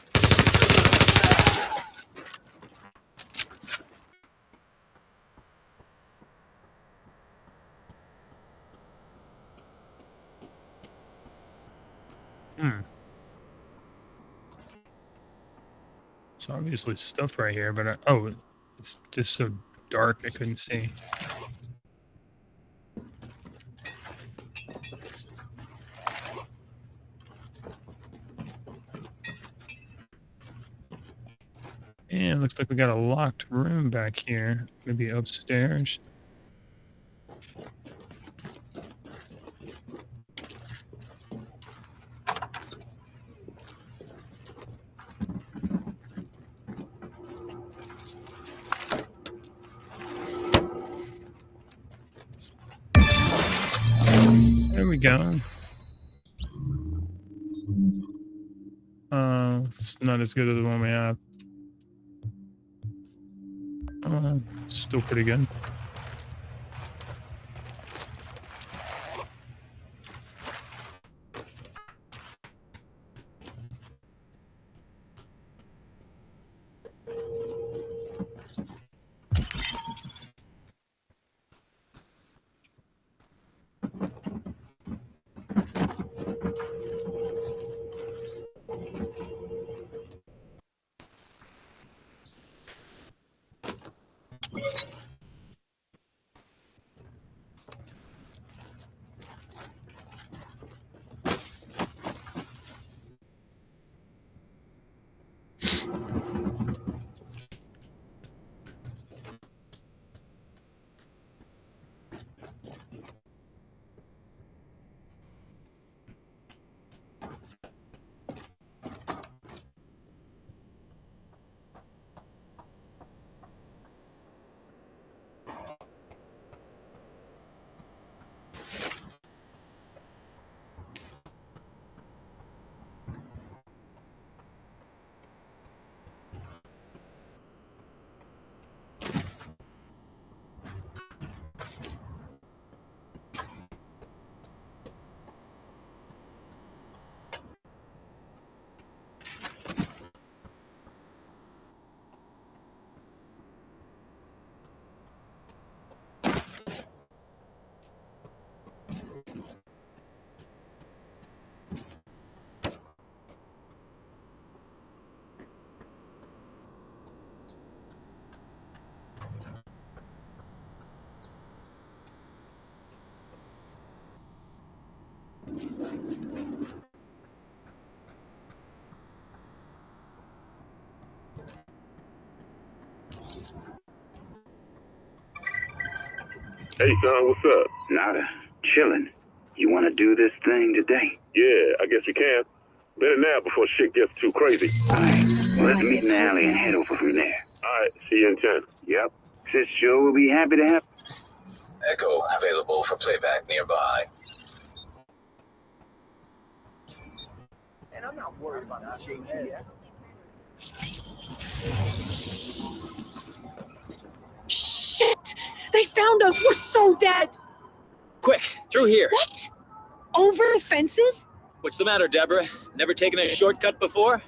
[SPEAKER 2] It's obviously stuff right here, but it's just so dark I couldn't see. And looks like we got a locked room back here. Maybe upstairs. There we go. It's not as good as the one we have. Still pretty good.
[SPEAKER 3] Hey, son, what's up? Nada. Chillin'. You want to do this thing today? Yeah, I guess we can. Better now before shit gets too crazy. All right. Well, let's meet in the alley and head over from there. All right. See you in 10. Yep. Sis Joe will be happy to have...
[SPEAKER 5] Echo available for playback nearby.
[SPEAKER 6] And I'm not worried about that shaking heads.
[SPEAKER 12] Shit! They found us! We're so dead!
[SPEAKER 7] Quick, through here.
[SPEAKER 12] What? Over the fences?
[SPEAKER 7] What's the matter, Deborah? Never taken a shortcut before?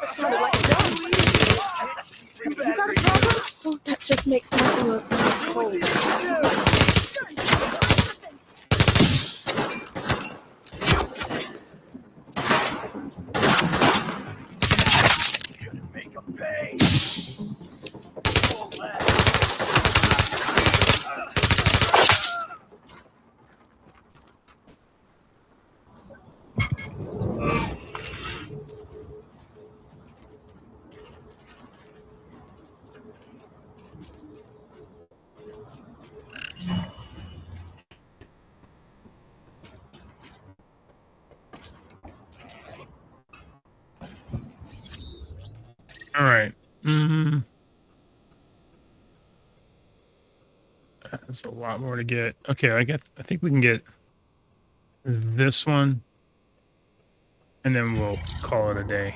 [SPEAKER 12] That sounded like a gun. You got a problem? Oh, that just makes me feel cold.
[SPEAKER 6] Make them pay.
[SPEAKER 2] All right. That's a lot more to get. Okay, I think we can get this one, and then we'll call it a day.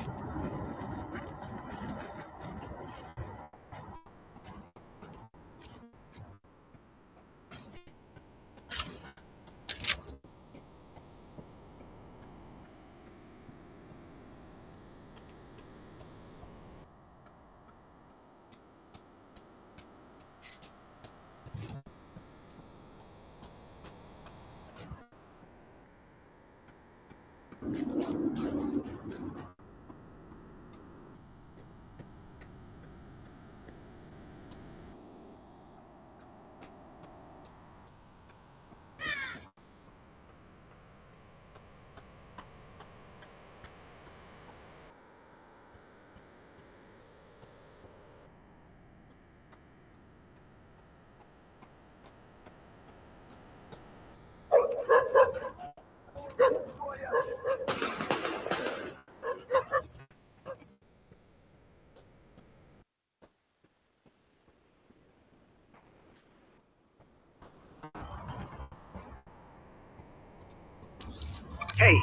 [SPEAKER 3] Hey,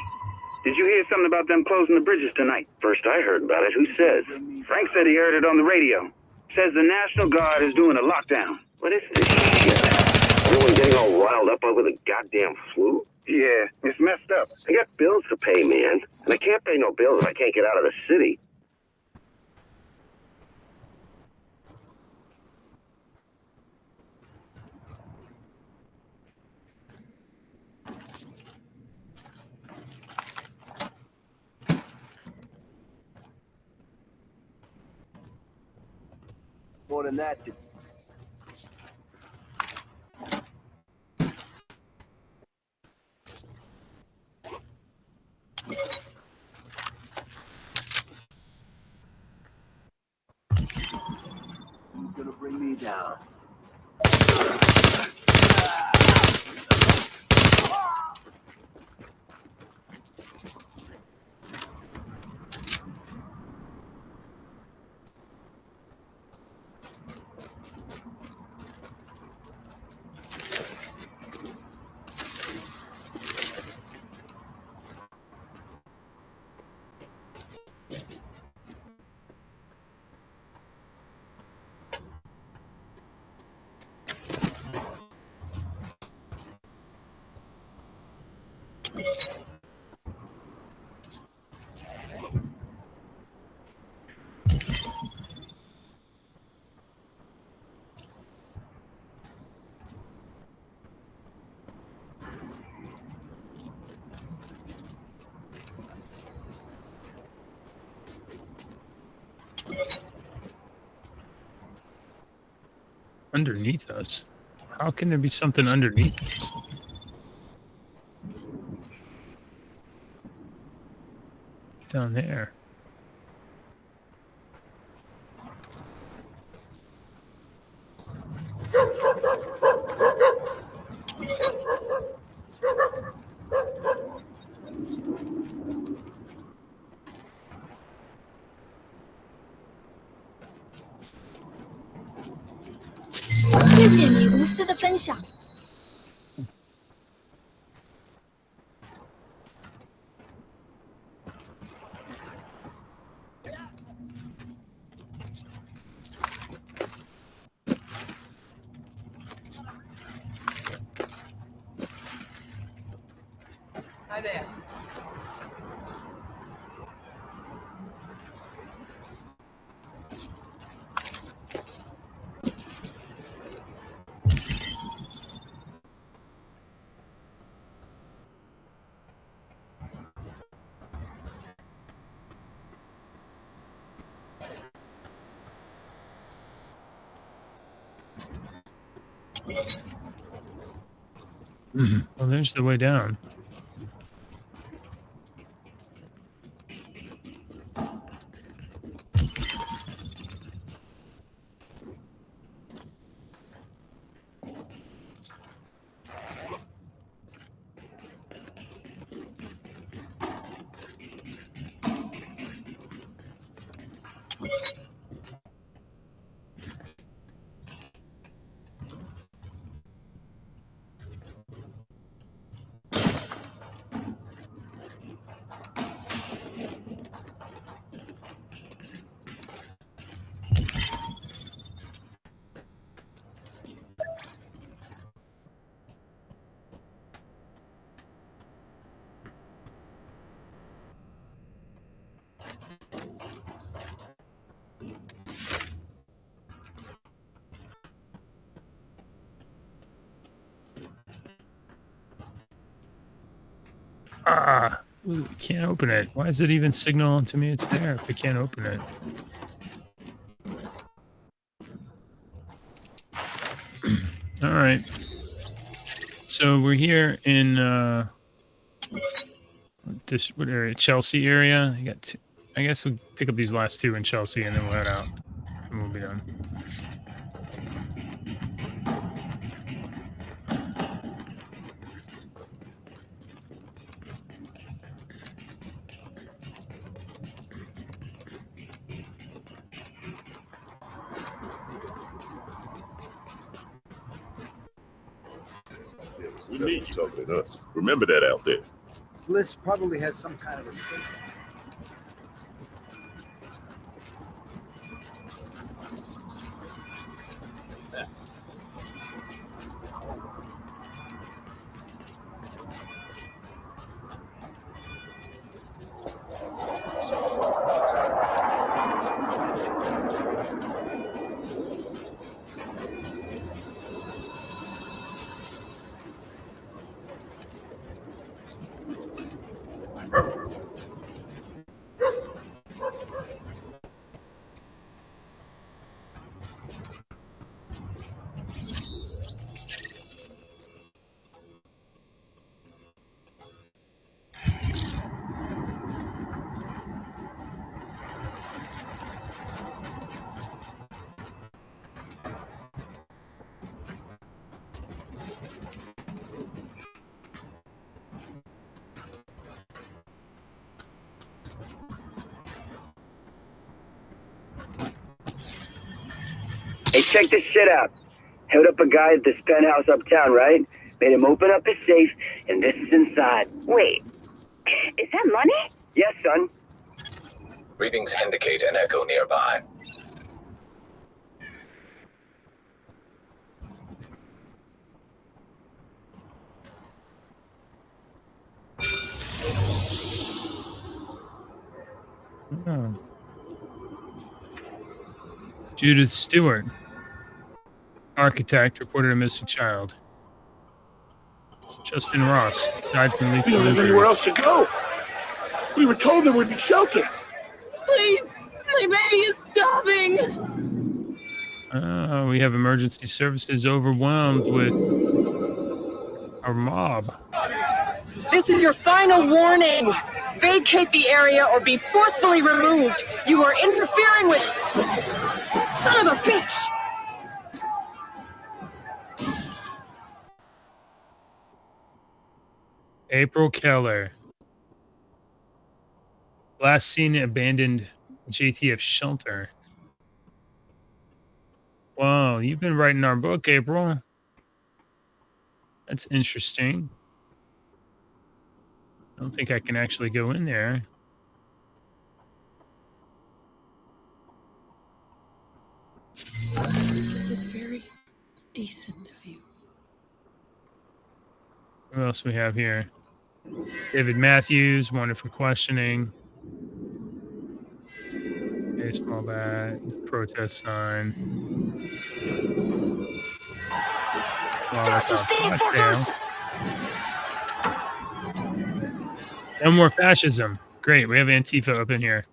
[SPEAKER 3] did you hear something about them closing the bridges tonight? First I heard about it. Who says? Frank said he heard it on the radio. Says the National Guard is doing a lockdown. What is this shit? Everyone getting all riled up over the goddamn flu? Yeah, it's messed up. I got bills to pay, man. And I can't pay no bills if I can't get out of the city.
[SPEAKER 6] More than that, you're gonna bring me down.
[SPEAKER 2] Underneath us? How can there be something underneath us? Down there.
[SPEAKER 13] Hi there.
[SPEAKER 2] Well, there's the way down. Ah, ooh, can't open it. Why is it even signaling to me it's there if I can't open it? All right. So we're here in this what area? Chelsea area. I got. I guess we'll pick up these last two in Chelsea and then we'll head out, and we'll be done.
[SPEAKER 9] We need you tougher than us. Remember that out there.
[SPEAKER 14] Bliss probably has some kind of escape.
[SPEAKER 3] Hey, check this shit out. Held up a guy at this penthouse uptown, right? Made him open up his safe, and this is inside.
[SPEAKER 8] Wait, is that money?
[SPEAKER 3] Yes, son.
[SPEAKER 5] Readings indicate an echo nearby.
[SPEAKER 2] Oh. Judith Stewart, architect, reported a missing child. Justin Ross died from lethal
[SPEAKER 10] We don't have
[SPEAKER 2] injuries.
[SPEAKER 10] anywhere else to go. We were told there would be shelter.
[SPEAKER 12] Please, my baby is starving.
[SPEAKER 2] We have emergency services overwhelmed with our mob.
[SPEAKER 13] This is your final warning. Vacate the area or be forcefully removed. You are interfering with... Son of a bitch!
[SPEAKER 2] April Keller. Last seen abandoned JTF shelter. Wow, you've been writing our book, April. That's interesting. I don't think I can actually go in there.
[SPEAKER 12] This is very decent of you.
[SPEAKER 2] Who else we have here? David Matthews, wanted for questioning. Baseball bat, protest sign. No more fascism. Great, we have Antifa up in here.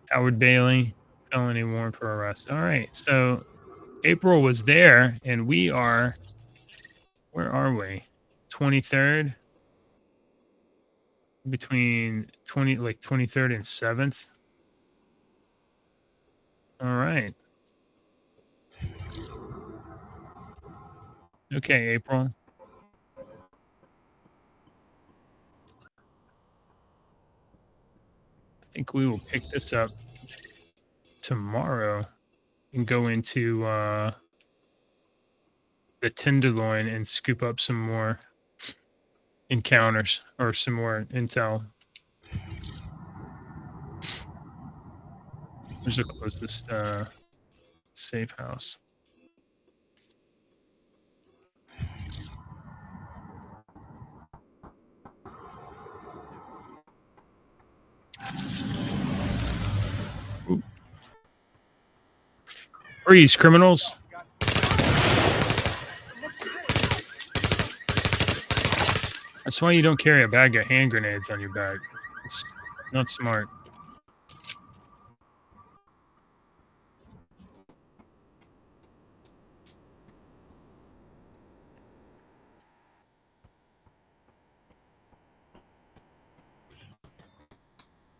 [SPEAKER 2] Howard Bailey, felony warrant for arrest. All right, so April was there, and we are. Where are we? 23rd. Between 23rd and 7th. All right. Okay, April. I think we will pick this up tomorrow and go into the Tenderloin and scoop up some more encounters or some more intel. Where's the closest safe house? Ooh. Freeze, criminals. That's why you don't carry a bag of hand grenades on your back. It's not smart.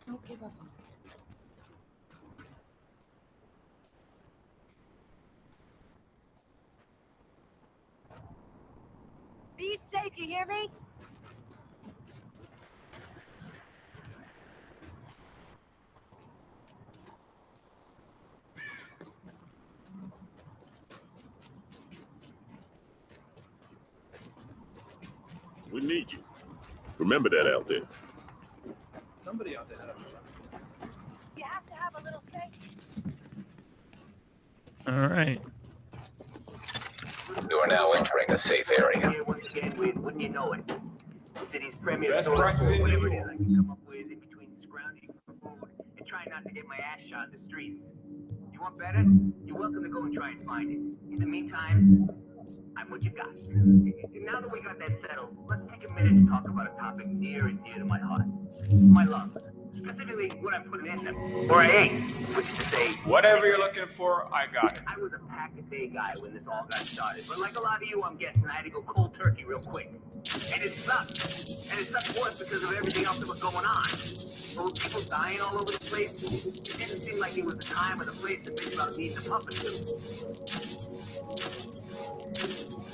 [SPEAKER 12] Don't give up on us.
[SPEAKER 4] Be safe, you hear me?
[SPEAKER 9] We need you. Remember that out there.
[SPEAKER 6] Somebody out there.
[SPEAKER 4] You have to have a little faith.
[SPEAKER 2] All right.
[SPEAKER 5] You are now entering a safe area.
[SPEAKER 3] Once again, wouldn't you know it? The city's premier
[SPEAKER 10] Best
[SPEAKER 3] store,
[SPEAKER 10] prices in
[SPEAKER 3] whatever
[SPEAKER 10] New
[SPEAKER 3] it is I can come up with in between scrounging for food and trying not to get my ass shot in the streets. You want better? You're welcome to go and try and find it. In the meantime, I'm what you got. Now that we got that settled, let's take a minute to talk about a topic near and dear to my heart. My lungs. Specifically, what I'm putting in them. Or I ate, which is to say...
[SPEAKER 10] Whatever you're looking for, I got it.
[SPEAKER 3] I was a pack-a-day guy when this all got started. But like a lot of you, I'm guessing I had to go cold turkey real quick. And it sucked. And it sucked worse because of everything else that was going on. But with people dying all over the place, it didn't seem like it was the time or the place to think about needing a puppet suit.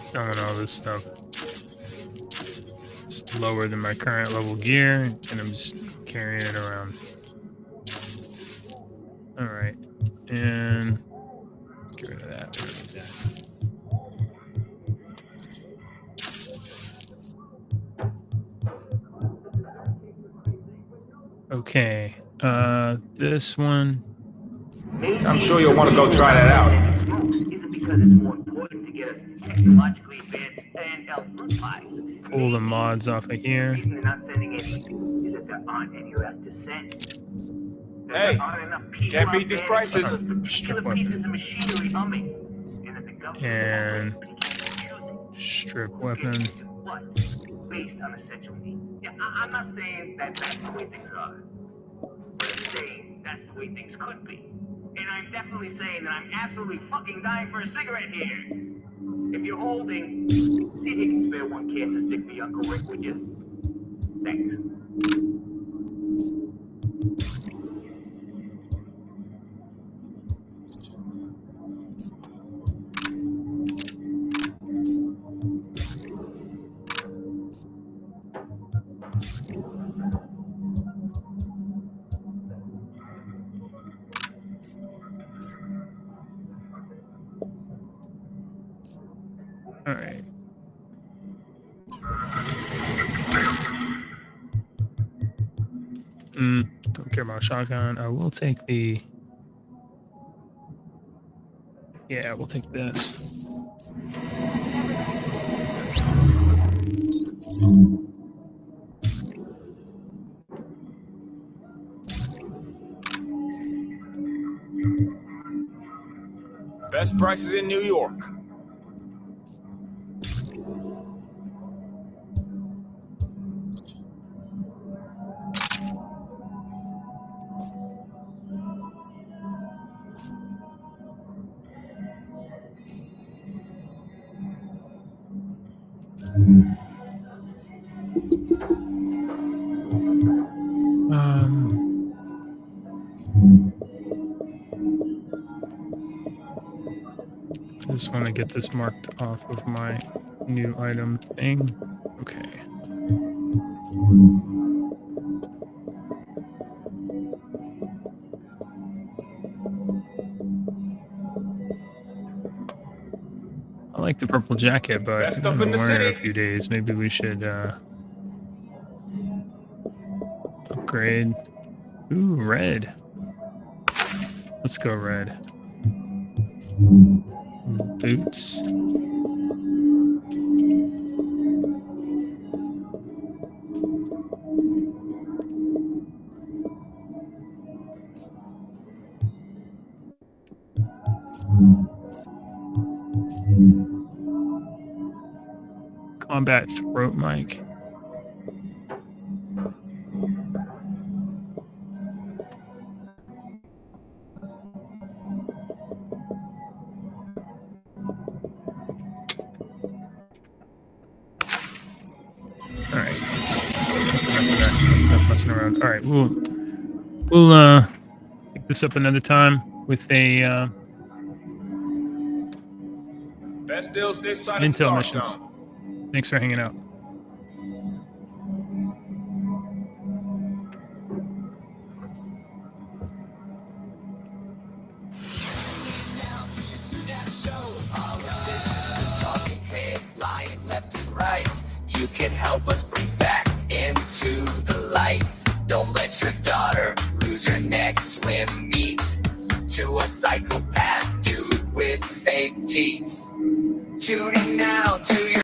[SPEAKER 2] Selling all this stuff. It's lower than my current level gear, and I'm just carrying it around. All right, and get rid of that. Get rid of that. Okay, this one.
[SPEAKER 10] I'm sure you'll want to go try that out.
[SPEAKER 3] Isn't because it's more important to get us technologically advanced and fruit pies.
[SPEAKER 2] Pull the mods off of here.
[SPEAKER 3] The reason they're not sending any is that there aren't any left to send.
[SPEAKER 10] Hey, can't beat these prices.
[SPEAKER 2] Strip weapon. And strip weapon.
[SPEAKER 3] Based on essential need. Yeah, I'm not saying that that's the way things are. But I'm saying that's the way things could be. And I'm definitely saying that I'm absolutely fucking dying for a cigarette here. If you're holding, see if you can spare one cancer stick for your Uncle Rick, would you? Thanks.
[SPEAKER 2] All right. Don't care about shotgun. I will take the... Yeah, we'll take this.
[SPEAKER 10] Best prices in New York.
[SPEAKER 2] Just want to get this marked off of my new item thing. Okay. I like the purple jacket, but
[SPEAKER 10] Best
[SPEAKER 2] I'm
[SPEAKER 10] up in
[SPEAKER 2] gonna
[SPEAKER 10] the
[SPEAKER 2] wear it
[SPEAKER 10] city.
[SPEAKER 2] a few days. Maybe we should upgrade. Ooh, red. Let's go red. Boots. Combat throat mic. Alright. Stop messing around. Alright, we'll pick this up another time with a
[SPEAKER 10] Best deals this side of the
[SPEAKER 2] intel
[SPEAKER 10] dark
[SPEAKER 2] missions.
[SPEAKER 10] zone.
[SPEAKER 2] Thanks for hanging out.
[SPEAKER 1] Talking heads lying left and right. You can help us bring facts in to the light. Don't let your daughter lose her next swim meet to a psychopath dude with fake teats. Tune in now to your